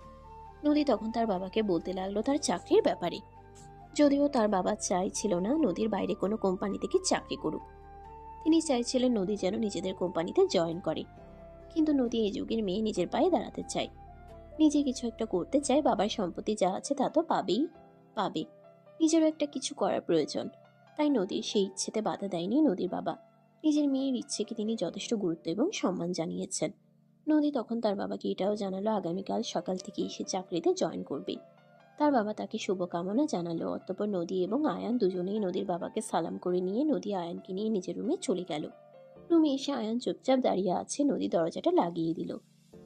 নদী তখন তার বাবাকে বলতে লাগলো তার চাকরির ব্যাপারে। যদিও তার বাবা চাইছিল না নদীর বাইরে কোনো কোম্পানি থেকে চাকরি করুক, তিনি চাইছিলেন নদী যেন নিজেদের কোম্পানিতে জয়েন করে। কিন্তু নদী এই যুগের মেয়ে, নিজের পায়ে দাঁড়াতে চায়, নিজে কিছু একটা করতে চায়। বাবার সম্পত্তি যা আছে তা তো পাবে, নিজেরও একটা কিছু করার প্রয়োজন। তাই নদীর সেই ইচ্ছেতে বাধা দেয়নি নদীর বাবা। নিজের মেয়ের ইচ্ছেকে তিনি যথেষ্ট গুরুত্ব এবং সম্মান জানিয়েছেন। নদী তখন তার বাবাকে এটাও জানালো আগামীকাল সকাল থেকে এসে চাকরিতে জয়েন করবে। তার বাবা তাকে শুভকামনা জানালো। অতঃপর নদী এবং আয়ান দুজনেই নদীর বাবাকে সালাম করে নিয়ে নদী আয়ানকে নিয়ে নিজের রুমে চলে গেল। রুমে এসে আয়ান চুপচাপ দাঁড়িয়ে আছে। নদী দরজাটা লাগিয়ে দিল।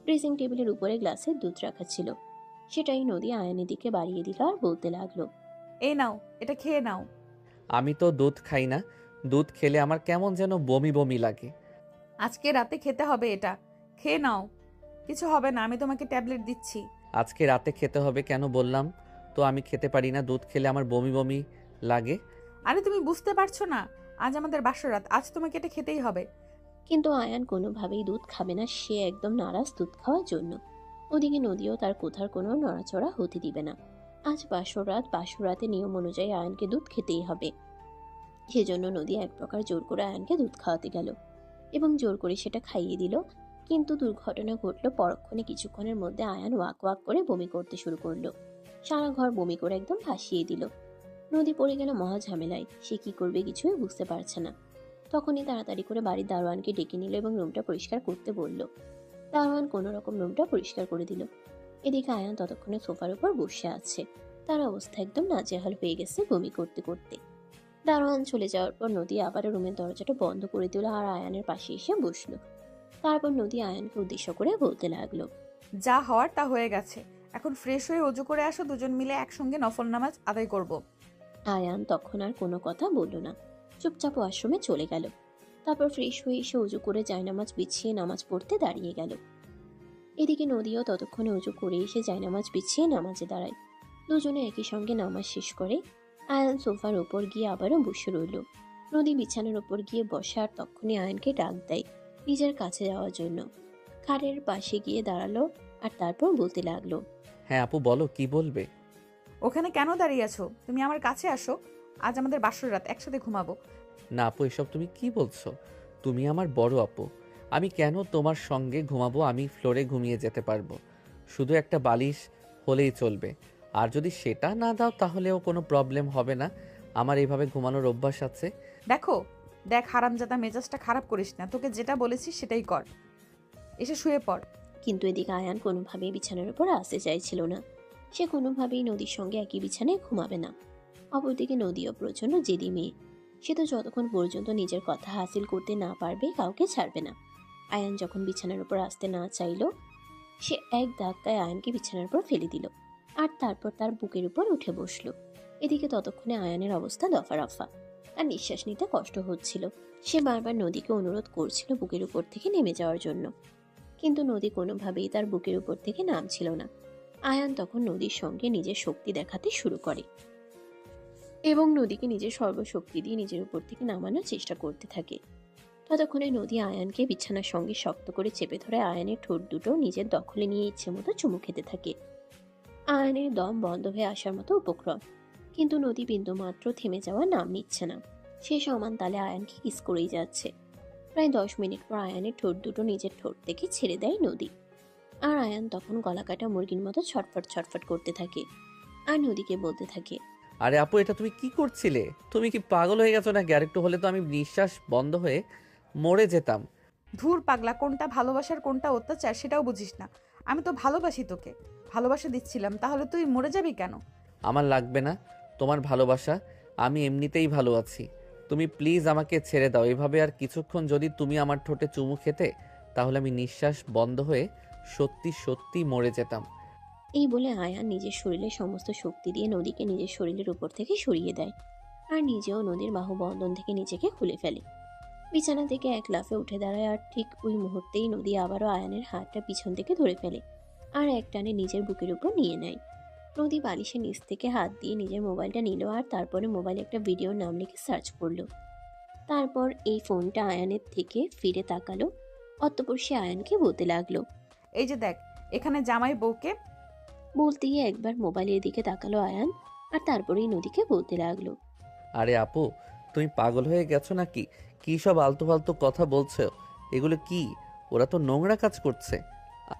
ড্রেসিং টেবিলের উপরে গ্লাসে দুধ রাখা ছিল, সেটাই নদী আয়ানের দিকে বাড়িয়ে দিল আর বলতে লাগলো। এই নাও, এটা খেয়ে নাও। আমি তো দুধ খাই না, দুধ খেলে আমার কেমন যেন বমি বমি লাগে। আজকে রাতে খেতে হবে, এটা খেয়ে নাও। কিছু হবে না, আমি তোমাকে ট্যাবলেট দিচ্ছি। আজকে রাতে খেতে হবে কেন বললাম তো? আমি খেতে পারি না, দুধ খেলে আমার বমি বমি লাগে। আরে তুমি বুঝতে পারছো না, আজ আমাদের বাসরাত, আজ তোমাকে এটা খেতেই হবে। কিন্তু আয়ান কোনোভাবেই দুধ খাবে না, সে একদম নারাজ দুধ খাওয়ার জন্য। ওদিকে নদীও তার কোথার কোনো নড়াচড়া হতে দিবে না। আজ বাসরাতে নিয়ম অনুযায়ী আয়ানকে দুধ খেতেই হবে। সেজন্য নদী এক প্রকার জোর করে আয়ানকে দুধ খাওয়াতে গেল এবং জোর করে সেটা খাইয়ে দিল। কিন্তু দুর্ঘটনা ঘটলো পরক্ষণে। কিছুক্ষণের মধ্যে আয়ান ওয়াক ওয়াক করে বমি করতে শুরু করলো। সারা ঘর বমি করে একদম ভাসিয়ে দিল। নদী পড়ে গেল মহা ঝামেলায়। সে কি করবে কিছুই বুঝতে পারছে না। তখনই তাড়াতাড়ি করে বাড়ির দারোয়ানকে ডেকে নিল এবং রুমটা পরিষ্কার করতে বলল। দারোয়ান কোনো রকম রুমটা পরিষ্কার করে দিল। এদিকে আয়ান ততক্ষণে সোফার উপর বসে আছে। তার অবস্থা একদম নাজেহাল হয়ে গেছে বমি করতে করতে। দারোয়ান চলে যাওয়ার পর নদী আবারও রুমের দরজাটা বন্ধ করে দিল আর আয়ানের পাশে এসে বসলো। তারপর নদী আয়ানকে উদ্দেশ্য করে বলতে লাগলো। যা হওয়ার তা হয়ে গেছে, এখন ফ্রেশ হয়ে অজু করে আসো, দুজন মিলে একসঙ্গে নফল নামাজ আদায় করব। আয়ান তখন আর কোনো কথা বলল না, চুপচাপ ওয়াশরুমে চলে গেল। তারপর ফ্রেশ হয়ে এসে উজু করে জায়নামাজ বিছিয়ে নামাজ পড়তে দাঁড়িয়ে গেল। এদিকে নদীও ততক্ষণে উজু করে এসে জায়নামাজ বিছিয়ে নামাজে দাঁড়ায়। দুজনে একই সঙ্গে নামাজ শেষ করে আয়ান সোফার ওপর গিয়ে আবারও বসে রইল। নদী বিছানার ওপর গিয়ে বসে আর তখনই আয়ানকে ডাক দেয় নিজের কাছে যাওয়ার জন্য। খাটের পাশে গিয়ে দাঁড়ালো আর তারপর বলতে লাগলো। হ্যাঁ আপু, বলো কি বলবে? ওখানে কেন দাঁড়িয়ে আছো? তুমি আমার কাছে আসো, আজ আমাদের বাসরাত, একসাথে ঘুমাবো। না আপু, এসব তুমি কি বলছো? তুমি আমার বড় আপু, আমি কেন তোমার সঙ্গে ঘুমাবো? আমি ফ্লোরে ঘুমিয়ে যেতে পারবো, শুধু একটা বালিশ হলেই চলবে। আর যদি সেটা না দাও তাহলেও কোনো প্রবলেম হবে না, আমার এইভাবে ঘুমানোর অভ্যাস আছে। দেখ হারামজাদা, মেজাজটা খারাপ করিস না, তোকে যেটা বলেছি সেটাই কর, এসে শুয়ে পড়। কিন্তু এদিকে আয়ান কোনোভাবেই বিছানার উপর আসতে চাইছিল না। সে কোনোভাবেই নদীর সঙ্গে একই বিছানায় ঘুমাবে না। অপরদিকে নদীও প্রচন্ড জেদি মেয়ে। সে তো যতক্ষণ পর্যন্ত নিজের কথা হাসিল করতে না পারবে কাউকে ছাড়বে না। আয়ান যখন বিছানার উপর আসতে না চাইল, সে এক ধাক্কায় আয়ানকে বিছানার উপর ফেলে দিল আর তারপর তার বুকের উপর উঠে বসলো। এদিকে ততক্ষণে আয়ানের অবস্থা দফারফা, আর নিঃশ্বাস নিতে কষ্ট হচ্ছিল। সে বারবার নদীকে অনুরোধ করছিল বুকের উপর থেকে নেমে যাওয়ার জন্য, কিন্তু নদী কোনোভাবেই তার বুকের উপর থেকে নামছিল না। আয়ান তখন নদীর সঙ্গে নিজের শক্তি দেখাতে শুরু করে এবং নদীকে নিজের সর্বশক্তি দিয়ে নিজের উপর থেকে নামানোর চেষ্টা করতে থাকে। ততক্ষণে নদী আয়ানকে বিছানার সঙ্গে শক্ত করে চেপে ধরে আয়ানের ঠোঁট দুটো নিজের দখলে নিয়ে ইচ্ছে মতো চুমু খেতে থাকে। আয়ানের দম বন্ধ হয়ে আসার মতো উপক্রম, কিন্তু নদী বিন্দু মাত্র থেমে যাওয়ার নাম নিচ্ছে না। সে সমান তালে আয়ানকে কিস করেই যাচ্ছে। প্রায় 10 মিনিট পর আয়ানের ঠোঁট দুটো নিজের ঠোঁট থেকে ছেড়ে দেয় নদী, আর আয়ান তখন গলা কাটা মুরগির মতো ছটফট ছটফট করতে থাকে আর নদীকে বলতে থাকে, আরে আপু, এটা তুমি কি করছিলে? তুমি কি পাগল হয়ে গেছো নাকি? আরেকটু হলে তো আমি নিঃশ্বাস বন্ধ হয়ে মরে যেতাম। ধুর পাগলা, কোনটা ভালোবাসার কোনটা অত্যাচার সেটাও বুঝিস না। আমি তো ভালোবাসি তোকে, ভালোবাসা দিচ্ছিলাম, তাহলে তুই মরে যাবি কেন? আমার লাগবে না তোমার ভালোবাসা, আমি এমনিতেই ভালো আছি। তুমি প্লিজ আমাকে ছেড়ে দাও। এভাবে আর কিছুক্ষণ যদি তুমি আমার ঠোঁটে চুমু খেতে, তাহলে আমি নিঃশ্বাস বন্ধ হয়ে সত্যি সত্যি মরে যেতাম। এই বলে আয়ান নিজের শরীরে সমস্ত শক্তি দিয়ে নদীকে নিজের শরীরের উপর থেকে সরিয়ে দেয় আর নিজেও নদীর বাহুবন্ধন থেকে নিজেকে খুলে ফেলে। বিছানা থেকে এক লাফে উঠে দাঁড়ায় আর ঠিক ওই মুহূর্তেই নদী আবারও আয়ানের হাতটা পিছন থেকে ধরে ফেলে আর এক টানে নিজের বুকের উপর নিয়ে নেয়। নদী বালিশের নিচ থেকে হাত দিয়ে নিজের মোবাইলটা নিল আর তারপরে মোবাইলে একটা ভিডিওর নাম লিখে সার্চ করলো। তারপর এই ফোনটা আয়ানের থেকে ফিরে তাকালো। অতঃপর সে আয়ানকে বলতে লাগলো, এই যে দেখ, এখানে জামাই বউকে। বলতে গিয়ে একবার মোবাইলের দিকে তাকালো আয়ান আর তারপরেই নদীকে বলতে লাগলো, আরে আপু, তুমি পাগল হয়ে গেছো নাকি? কি সব আলতু ফালতু কথা বলছো? এগুলো কি? ওরা তো নোংরা কাজ করছে।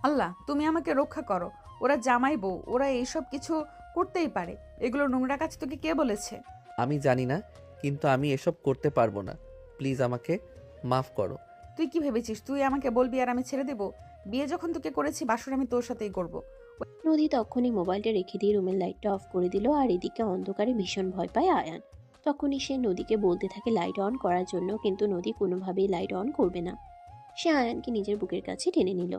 আল্লাহ, তুমি আমাকে রক্ষা করো। ওরা জামাই বউ, ওরা এইসব কিছু করতেই পারে। এগুলো নোংরা কাজ তোকে কে বলেছে? আমি জানি না, কিন্তু আমি এসব করতে পারবো না। প্লিজ আমাকে মাফ করো। তুই কি ভেবেছিস তুই আমাকে বলবি আর আমি ছেড়ে দেব? বিয়ে যখন তোকে করেছি, বাসর আমি তোর সাথেই করব। নদী তখনই মোবাইলটা রেখে দিয়ে রুমের লাইটটা অফ করে দিল আর এদিকে অন্ধকারে ভীষণ ভয় পায় আয়ান। তখনই সে নদীকে বলতে থাকে লাইট অন করার জন্য, কিন্তু নদী কোনোভাবেই লাইট অন করবে না। সে আয়ানকে নিজের বুকের কাছে টেনে নিল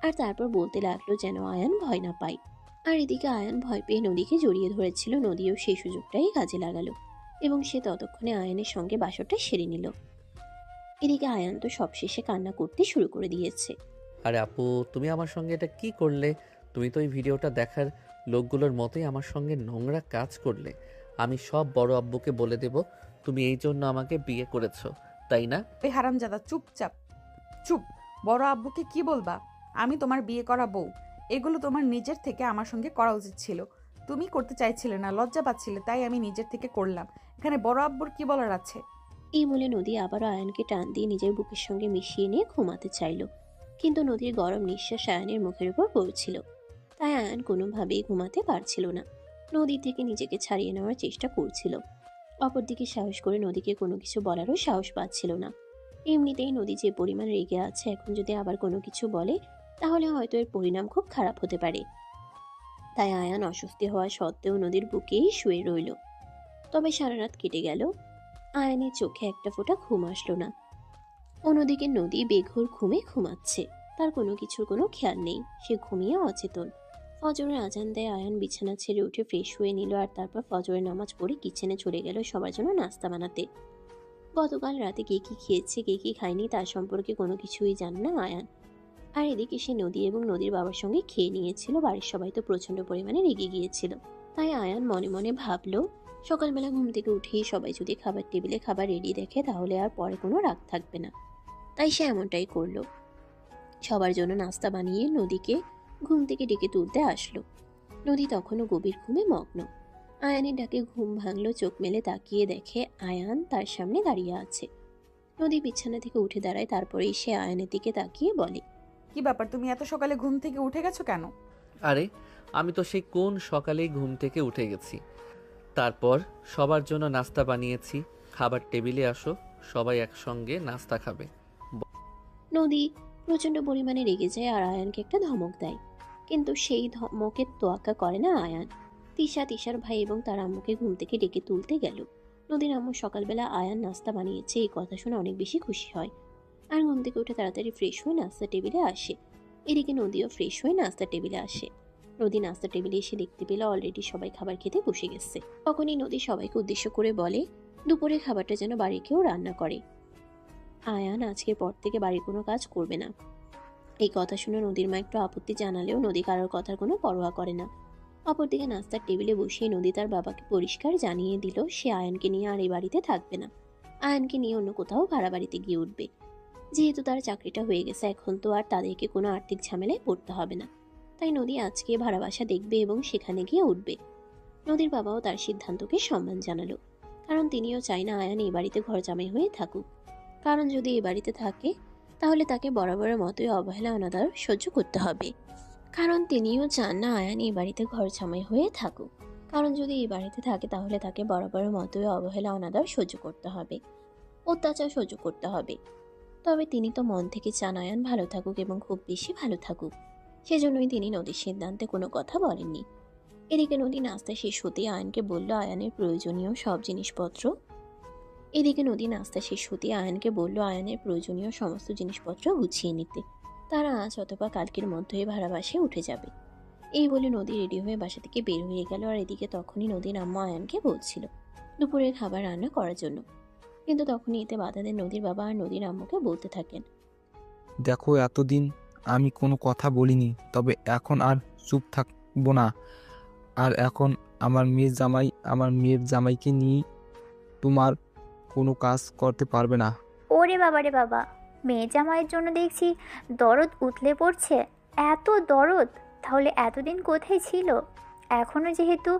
আর তারপর বলতে লাগলো যেন আয়ান ভয় না পায়। আর এদিকে আয়ান ভয় পেয়ে নদীকে জড়িয়ে ধরেছিল। নদীও সেই সুযোগটাই কাজে লাগালো এবং সে ততক্ষণে আয়ানের সঙ্গে বাসরটা সেরে নিল। এদিকে আয়ান তো সবশেষে কান্না করতে শুরু করে দিয়েছে। আরে আপু, তুমি আমার সঙ্গে এটা কি করলে? তুমি তো এই ভিডিওটা দেখার লোকগুলোর মতোই আমার সঙ্গে নোংরা কাজ করলে। আমি সব বড় আব্বুকে বলে দেব তুমি এই জন্য আমাকে বিয়ে করেছো, তাই না? ওই হারামজাদা, চুপচাপ চুপ। বড় আব্বুকে কি বলবা? আমি তোমার বিয়ে করা বউ। এগুলো তোমার নিজের থেকে আমার সঙ্গে করা উচিত ছিল। তুমি করতে চাইছিলে না, লজ্জা পাচ্ছিলে, তাই আমি নিজের থেকে করলাম। এখানে বড় আব্বুর কি বলার আছে? এই বলে নদী আবারও আয়ানকে টান দিয়ে নিজের বুকের সঙ্গে মিশিয়ে নিয়ে ঘুমাতে চাইল, কিন্তু নদীর গরম নিঃশ্বাস আয়ানের মুখের উপর পড়ছিল, তাই আয়ান কোনোভাবেই ঘুমাতে পারছিল না। নদী থেকে নিজেকে ছাড়িয়ে নেওয়ার চেষ্টা করছিল। অপরদিকে সাহস করে নদীকে কোনো কিছু বলারও সাহস পাচ্ছিল না। এমনিতেই নদী যে পরিমাণ রেগে আছে, এখন যদি আবার কোনো কিছু বলে তাহলে হয়তো এর পরিণাম খুব খারাপ হতে পারে। তাই আয়ান অস্বস্তি হওয়া সত্ত্বেও নদীর বুকেই শুয়ে রইল। তবে সারা রাত কেটে গেল, আয়ানের চোখে একটা ফোঁটা ঘুম আসলো না। অন্যদিকে নদী বেঘোর ঘুমে ঘুমাচ্ছে, তার কোনো কিছুর কোনো খেয়াল নেই, সে ঘুমিয়ে অচেতন। ফজরের আজান দেয়, আয়ান বিছানা ছেড়ে উঠে ফ্রেশ হয়ে নিল আর তারপর ফজরের নামাজ পড়ে কিচেনে চলে গেল সবার জন্য নাস্তা বানাতে। গতকাল রাতে কে কি খেয়েছে কে কি খায়নি তার সম্পর্কে কোনো কিছুই জানে না আয়ান। আর এদিকে সে নদী এবং নদীর বাবার সঙ্গে খেয়ে নিয়েছিল। বাড়ির সবাই তো প্রচন্ড পরিমাণে রেগে গিয়েছিল। তাই আয়ান মনে মনে ভাবলো সকালবেলা ঘুম থেকে উঠেই সবাই যদি খাবার টেবিলে খাবার রেডি দেখে তাহলে আর পরে কোনো রাগ থাকবে না। তাই সে এমনটাই করলো। সবার জন্য নাস্তা বানিয়ে নদীকে ঘুম থেকে ডেকে তুলতে আসলো। নদী তখনও গভীর ঘুমে মগ্ন। আয়ানের ডাকে ঘুম ভাঙলো, চোখ মেলে তাকিয়ে দেখে আয়ান তার সামনে দাঁড়িয়ে আছে। নদী বিছানা থেকে উঠে দাঁড়ায়, তারপরেই সে আয়ানের দিকে তাকিয়ে বলে, কি ব্যাপার, তুমি এত সকালে ঘুম থেকে উঠে গেছো কেন? আরে আমি তো সেই কোন সকালেই ঘুম থেকে উঠে গেছি। তারপর সবার জন্য নাস্তা বানিয়েছি। খাবার টেবিলে আসো, সবাই একসঙ্গে নাস্তা খাবে। নদী প্রচন্ড পরিমাণে রেগে যায় আর আয়ানকে একটা ধমক দেয়, কিন্তু সেই ধমকের তোয়াক্কা করে না আয়ান। তিশার ভাই এবং তার আম্মুকে ঘুম থেকে ডেকে তুলতে গেল। নদীর আম্মু সকালবেলা আয়ান নাস্তা বানিয়েছে এই কথা শুনে অনেক বেশি খুশি হয় আর ঘুম থেকে উঠে তাড়াতাড়ি ফ্রেশ হয়ে নাস্তা টেবিলে আসে। এদিকে নদীও ফ্রেশ হয়ে নাস্তা টেবিলে আসে। নদী নাস্তা টেবিলে এসে দেখতে পেল অলরেডি সবাই খাবার খেতে বসে গেছে। তখনই নদী সবাইকে উদ্দেশ্য করে বলে দুপুরে খাবারটা যেন বাড়ির কেউ রান্না করে। আয়ান আজকের পর থেকে বাড়ির কোনো কাজ করবে না। এই কথা শুনে নদীর মা একটু আপত্তি জানালেও নদী কারোর কথার কোনো পরোয়া করে না। অপরদিকে নাস্তার টেবিলে বসিয়ে নদী তার বাবাকে পরিষ্কার জানিয়ে দিল সে আয়ানকে নিয়ে আর এই বাড়িতে থাকবে না। আয়ানকে নিয়ে অন্য কোথাও ভাড়া বাড়িতে গিয়ে উঠবে। যেহেতু তার চাকরিটা হয়ে গেছে এখন তো আর তাদেরকে কোনো আর্থিক ঝামেলায় পড়তে হবে না। তাই নদী আজকে ভাড়া বাসা দেখবে এবং সেখানে গিয়ে উঠবে। নদীর বাবাও তার সিদ্ধান্তকে সম্মান জানালো, কারণ তিনিও চায় না আয়ান এই বাড়িতে ঘর জামাই হয়ে থাকুক। কারণ যদি এই বাড়িতে থাকে তাহলে তাকে বরাবরের মতোই অবহেলা অনাদর সহ্য করতে হবে। কারণ তিনিও চান না আয়ান এই বাড়িতে ঘর জামাই হয়ে থাকুক। কারণ যদি এই বাড়িতে থাকে তাহলে তাকে বরাবরের মতোই অবহেলা অনাদর সহ্য করতে হবে, অত্যাচার সহ্য করতে হবে। তবে তিনি তো মন থেকে চান আয়ান ভালো থাকুক এবং খুব বেশি ভালো থাকুক। সেজন্যই তিনি নদীর সিদ্ধান্তে কোনো কথা বলেননি। এদিকে নদী নাস্তা শেষ হতেই আয়ানকে বলল আয়ানের প্রয়োজনীয় সব জিনিসপত্র আয়ানের প্রয়োজনীয় সমস্ত জিনিসপত্র গুছিয়ে নিতে। তারা আজ অথবা কালকের মধ্যেই ভাড়া বাসে উঠে যাবে। এই বলে নদী রেডি হয়ে বাসা থেকে বের হয়ে গেল। আর এদিকে তখনই নদীর আম্মু আয়ানকে বলছিল দুপুরের খাবার রান্না করার জন্য, কিন্তু তখনই এতে বাধা দেন নদীর বাবা আর নদীর আম্মুকে বলতে থাকেন, দেখো এতদিন আমি কোনো কথা বলিনি, তবে এখন আর চুপ থাকবো না। আর এখন আমার মেয়ের জামাইকে নিয়ে তোমার কোনো কাজ করতে পারবে না। ওরে বাবা রে বাবা, মেয়ে জামাইয়ের জন্য দেখছি দরদ উতলে পড়ছে। এত দরদ! তাহলে এতদিন কোথায় ছিল? এখনও যেহেতু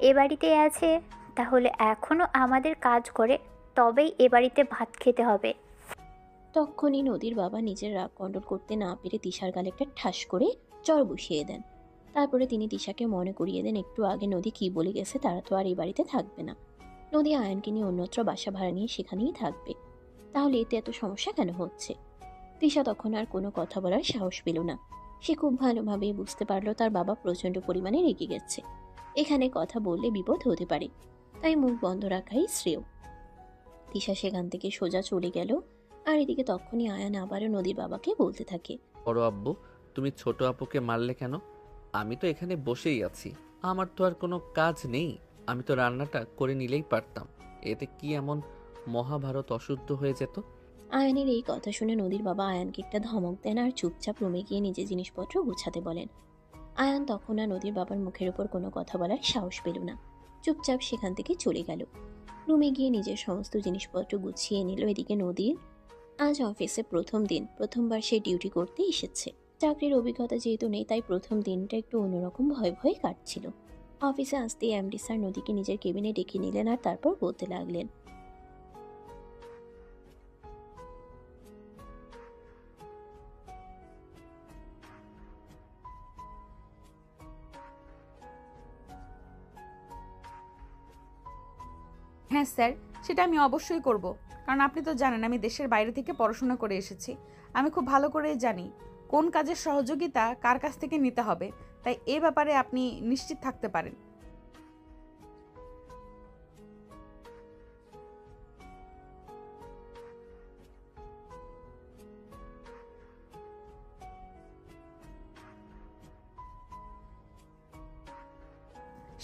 এ বাড়িতে আছে, তাহলে এখনও আমাদের কাজ করে, তবেই এ বাড়িতে ভাত খেতে হবে। তখনই নদীর বাবা নিজের রাগ কন্ট্রোল করতে না পেরে তিশার গালে একটা ঠাস করে চর বসিয়ে দেন। তারপরে তিনি তিশাকে মনে করিয়ে দেন একটু আগে নদী কি বলে গেছে, তারা তো আর এই বাড়িতে থাকবে না। নদী আয়ানকে নিয়ে অন্যত্র বাসা ভাড়া নিয়ে সেখানেই থাকবে। তাহলে এতে এত সমস্যা কেন হচ্ছে? তিশা তখন আর কোনো কথা বলার সাহস পেল না। সে খুব ভালোভাবেই বুঝতে পারলো তার বাবা প্রচণ্ড পরিমাণে রেগে গেছে। এখানে কথা বললে বিপদ হতে পারে, তাই মুখ বন্ধ রাখাই শ্রেয়। তিশা সেখান থেকে সোজা চলে গেল। আর এদিকে তখনই আয়ান আবারও নদীর বাবাকে বলতে থাকে, বড় আব্বু, তুমি ছোট আপুকে মারলে কেন? আমি তো এখানে বসেই আছি, আমার তো আর কোনো কাজ নেই। আমি তো রান্নাটা করে নিলেই পারতাম, এতে কি এমন মহাভারত অশুদ্ধ হয়ে যেত? আয়ানের এই কথা শুনে নদীর বাবা আয়ানকে একটা ধমক দেন আর চুপচাপ রুমে গিয়ে নিজের জিনিসপত্র গুছাতে বলেন। আয়ান তখন আর নদীর বাবার মুখের উপর কোনো কথা বলার সাহস পেল না। চুপচাপ সেখান থেকে চলে গেল। রুমে গিয়ে নিজের সমস্ত জিনিসপত্র গুছিয়ে নিল। এদিকে নদীর আজ অফিসে প্রথম দিন, প্রথমবার সে ডিউটি করতে এসেছে। চাকরির অভিজ্ঞতা যেহেতু নেই, তাই প্রথম দিনটা একটু অন্যরকম ভয় ভয়ে কাটছিল। অফিসে আসতেই এমডি স্যার নদীকে নিজের কেবিনে ডেকে নিলেন আর তারপর বলতে লাগলেন, হ্যাঁ স্যার, সেটা আমি অবশ্যই করব, কারণ আপনি তো জানেন আমি দেশের বাইরে থেকে পড়াশোনা করে এসেছি। আমি খুব ভালো করে জানি কোন কাজের সহযোগিতা কার কাছ থেকে নিতে হবে, তাই এ ব্যাপারে আপনি নিশ্চিত থাকতে পারেন।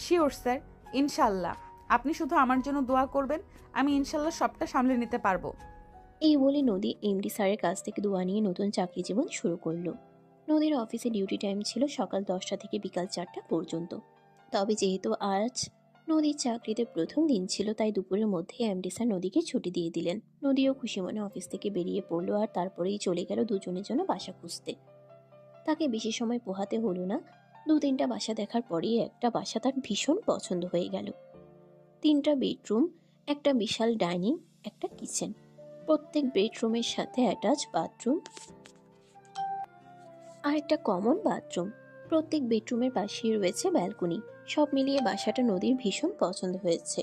শিওর স্যার, ইনশাল্লাহ। আপনি শুধু আমার জন্য দোয়া করবেন, আমি ইনশাল্লাহ সবটা সামলে নিতে পারবো। এই বলে নদী এমডি স্যারের কাছ থেকে দোয়া নিয়ে নতুন চাকরি জীবন শুরু করলো। নদীর অফিসে ডিউটি টাইম ছিল সকাল 10টা থেকে বিকাল 4টা পর্যন্ত। তবে যেহেতু আজ নদীর চাকরিতে প্রথম দিন ছিল, তাই দুপুরের মধ্যে এমডি স্যার নদীকে ছুটি দিয়ে দিলেন। নদীও খুশি মনে অফিস থেকে বেরিয়ে পড়লো আর তারপরেই চলে গেল দুজনের জন্য বাসা খুঁজতে। তাকে বেশি সময় পোহাতে হলো না। 2-3টা বাসা দেখার পরেই একটা বাসা তার ভীষণ পছন্দ হয়ে গেল। 3টা বেডরুম, একটা বিশাল ডাইনিং, একটা কিচেন, প্রত্যেক বেডরুমের সাথে অ্যাটাচ বাথরুম আর একটা কমন বাথরুম। প্রত্যেক বেডরুমের পাশেই রয়েছে ব্যালকনি। সব মিলিয়ে বাসাটা নদীর ভীষণ পছন্দ হয়েছে।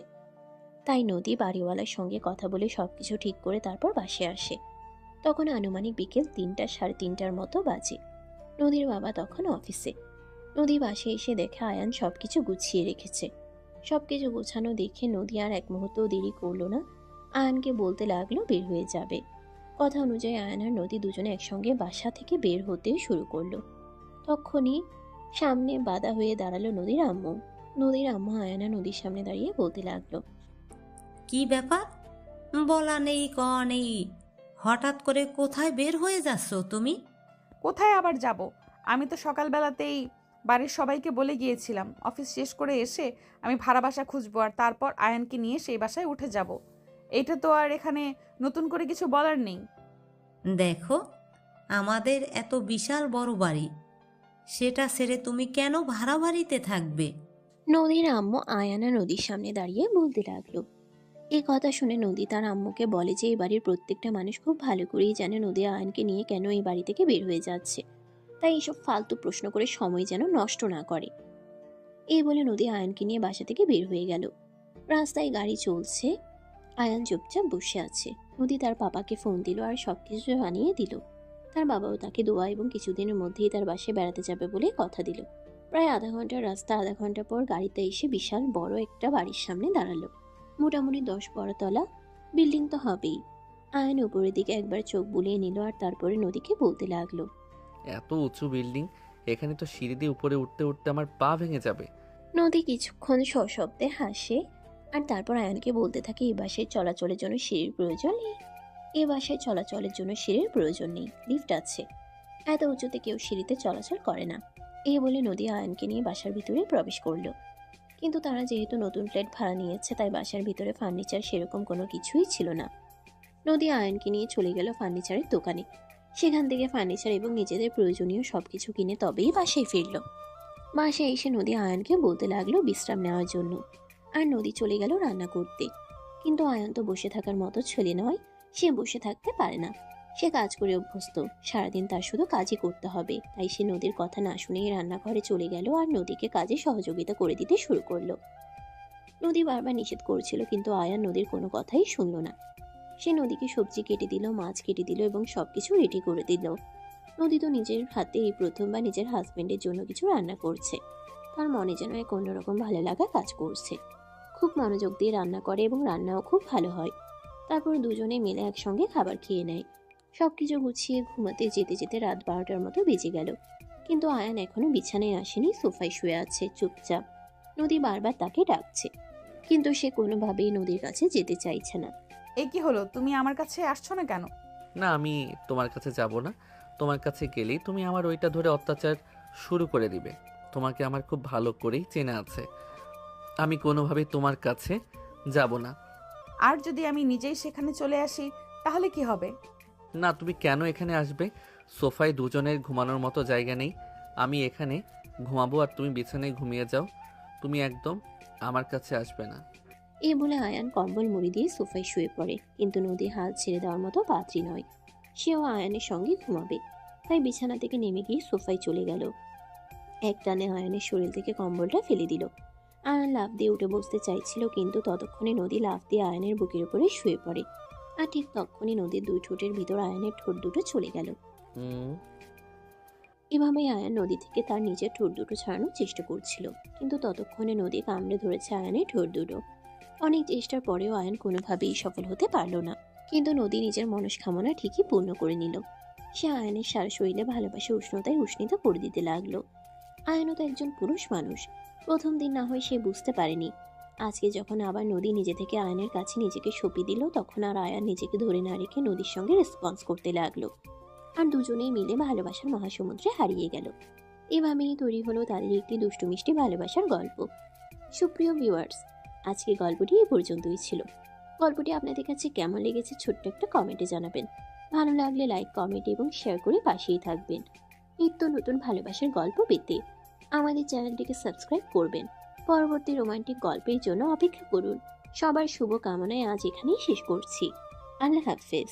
তাই নদী বাড়িওয়ালার সঙ্গে কথা বলে সবকিছু ঠিক করে তারপর বাসে আসে। তখন আনুমানিক বিকেল 3টা, 3:30টার মতো বাজে। নদীর বাবা তখন অফিসে। নদী বাসে এসে দেখে আয়ান সবকিছু গুছিয়ে রেখেছে। সব কিছু গোছানো দেখে নদী আর এক মুহূর্তও দেরি করলো না, আয়ানকে বলতে লাগলো বের হয়ে যাবে। কথা অনুযায়ী আয়ান আর নদী দুজনে একসঙ্গে বাসা থেকে বের হতে শুরু করলো। তখনই সামনে বাধা হয়ে দাঁড়ালো নদীর আম্মু। নদীর আম্মু আয়ানা নদীর সামনে দাঁড়িয়ে বলতে লাগলো, কি ব্যাপার? বলা নেই কওয়া নেই, হঠাৎ করে কোথায় বের হয়ে যাচ্ছ তুমি? কোথায় আবার যাব? আমি তো সকালবেলাতেই বাড়ির সবাইকে বলে গিয়েছিলাম অফিস শেষ করে এসে আমি ভাড়া বাসা খুঁজবো আর তারপর আয়ানকে নিয়ে সেই বাসায় উঠে যাব। এটা তো আর এখানে নতুন করে কিছু বলার নেই। দেখো, আমাদের এত বিশাল বড় বাড়ি, সেটা ছেড়ে তুমি কেন ভাড়া বাড়িতে থাকবে? নদীর আম্মু আয়ানা নদীর সামনে দাঁড়িয়ে বলতে লাগলো। এই কথা শুনে নদী তার আম্মুকে বলে যে এই বাড়ির প্রত্যেকটা মানুষ খুব ভালো করেই জানে নদী আয়ানকে নিয়ে কেন এই বাড়ি থেকে বের হয়ে যাচ্ছে, তাই এসব ফালতু প্রশ্ন করে সময় যেন নষ্ট না করে। এই বলে নদী আয়ানকে নিয়ে বাসা থেকে বের হয়ে গেল। রাস্তায় গাড়ি চলছে, আয়ান চুপচাপ বসে আছে। নদী তার পাপাকে ফোন দিল আর সবকিছু জানিয়ে দিল। তার বাবাও তাকে দোয়া এবং কিছুদিনের মধ্যেই তার বাসায় বেড়াতে যাবে বলে কথা দিল। প্রায় আধা ঘন্টার রাস্তা, আধা ঘন্টা পর গাড়িতে এসে বিশাল বড় একটা বাড়ির সামনে দাঁড়ালো। মোটামুটি 10-12 তলা বিল্ডিং তো হবেই। আয়ন উপরের দিকে একবার চোখ বুলিয়ে নিল আর তারপরে নদীকে বলতে লাগলো, এত উঁচু বিল্ডিং, এখানে তো সিঁড়ি দিয়ে উপরে উঠতে উঠতে আমার পা ভেঙে যাবে। নদী কিছুক্ষণ সশব্দে হাসে আর তারপর আয়নকে বলতে থাকে এই বাসায় চলাচলের জন্য সিঁড়ির প্রয়োজন নেই, এই বাসায় চলাচলের জন্য সিঁড়ির প্রয়োজন নেই, লিফট আছে। এত উঁচুতে কেউ সিঁড়িতে চলাচল করে না। এই বলে নদী আয়নকে নিয়ে বাসার ভিতরে প্রবেশ করলো। কিন্তু তারা যেহেতু নতুন ফ্ল্যাট ভাড়া নিয়েছে তাই বাসার ভিতরে ফার্নিচার সেরকম কোনো কিছুই ছিল না। নদী আয়নকে নিয়ে চলে গেল ফার্নিচারের দোকানে। সেখান থেকে ফার্নিচার এবং নিজেদের প্রয়োজনীয় সবকিছু কিনে তবেই বাসায় ফিরল। বাসায় এসে নদী আয়নকে বলতে লাগলো বিশ্রাম নেওয়ার জন্য, আর নদী চলে গেল রান্না করতে। কিন্তু আয়ন তো বসে থাকার মতো ছেলে নয়, সে বসে থাকতে পারে না। সে কাজ করে অভ্যস্ত, সারাদিন তার শুধু কাজই করতে হবে। তাই সে নদীর কথা না শুনেই রান্নাঘরে চলে গেল আর নদীকে কাজে সহযোগিতা করে দিতে শুরু করলো। নদী বারবার নিষেধ করছিল কিন্তু আয়ান নদীর কোনো কথাই শুনলো না। সে নদীকে সবজি কেটে দিল, মাছ কেটে দিল এবং সবকিছু রেডি করে দিল। নদী তো নিজের হাতে এই প্রথমবার নিজের হাজবেন্ডের জন্য কিছু রান্না করছে। তার মনে যেন এক অন্যরকম ভালো লাগা কাজ করছে। খুব মনোযোগ দিয়ে রান্না করে এবং রান্নাও খুব ভালো হয়। তারপর দুজনে মিলে একসঙ্গে খাবার খেয়ে নেয়। সবকিছু গুছিয়ে ঘুমাতে যেতে যেতে রাত 12টার মতো বেজে গেল। কিন্তু আয়ান এখনো বিছানায় আসেনি, সোফায় শুয়ে আছে চুপচাপ। নদী বারবার তাকে ডাকছে, কিন্তু সে কোনোভাবেই নদীর কাছে যেতে চাইছে না। এ কি হলো, তুমি আমার কাছে আসছো না কেন? না, আমি তোমার কাছে যাব না। তোমার কাছে গেলেই তুমি আমার ওইটা ধরে অত্যাচার শুরু করে দিবে। তোমাকে আমার খুব ভালো করেই চেনা আছে, আমি কোনোভাবেই তোমার কাছে যাব না। আর যদি আমি নিজেই সেখানে চলে আসি তাহলে কি হবে? না, তুমি কেন এখানে আসবে? সোফায় দুজনের ঘুমানোর মতো জায়গা নেই। আমি এখানে ঘুমাবো আর তুমি বিছানায় ঘুমিয়ে যাও। তুমি একদম আমার কাছে আসবে না। এই বলে আয়ান কম্বল মুড়ি দিয়ে সোফায় শুয়ে পড়ে। কিন্তু নদী হাল ছেড়ে দেওয়ার মতো পাত্রী নয়, সেও আয়ানের সঙ্গে ঘুমাবে। তাই বিছানা থেকে নেমে গিয়ে সোফায় চলে গেল। এক টানে আয়ানের শরীর থেকে কম্বলটা ফেলে দিল। আয়ান লাফ দিয়ে উঠে বসতে চাইছিল, কিন্তু ততক্ষণে নদী লাফ দিয়ে আয়ানের বুকের উপরে শুয়ে পড়ে। আর ঠিক তখনই নদীর দুই ঠোঁটের ভিতর আয়ানের ঠোঁট দুটো চলে গেল। এভাবেই আয়ান নদী থেকে তার নিজের ঠোঁট দুটো ছাড়ানোর চেষ্টা করছিল, কিন্তু ততক্ষণে নদী কামড়ে ধরেছে আয়ানের ঠোঁট দুটো। অনেক চেষ্টার পরেও আয়ান কোনোভাবেই সফল হতে পারল না। কিন্তু নদী নিজের মনস্কামনা ঠিকই পূর্ণ করে নিল। সে আয়ানের সারা শরীরে ভালোবাসা উষ্ণতায় উষ্ণিত করে দিতে লাগলো। আয়ানও তো একজন পুরুষ মানুষ। প্রথম দিন না হয় সে বুঝতে পারেনি। আজকে যখন আবার নদী নিজে থেকে আয়ানের কাছে নিজেকে সঁপে দিল, তখন আর আয়ান নিজেকে ধরে না রেখে নদীর সঙ্গে রেসপন্স করতে লাগলো। আর দুজনেই মিলে ভালোবাসার মহাসমুদ্রে হারিয়ে গেল। এভাবেই তৈরি হলো তাদের একটি দুষ্টু মিষ্টি ভালোবাসার গল্প। সুপ্রিয় ভিউয়ার্স, আজকের গল্পটি এই পর্যন্তই ছিল। গল্পটি আপনাদের কাছে কেমন লেগেছে ছোট্ট একটা কমেন্টে জানাবেন। ভালো লাগলে লাইক, কমেন্ট এবং শেয়ার করে পাশেই থাকবেন। নিত্য নতুন ভালোবাসার গল্প পেতে আমাদের চ্যানেলটিকে সাবস্ক্রাইব করবেন। পরবর্তী রোমান্টিক গল্পের জন্য অপেক্ষা করুন। সবার শুভ কামনায় আজ এখানেই শেষ করছি। আল্লাহ হাফেজ।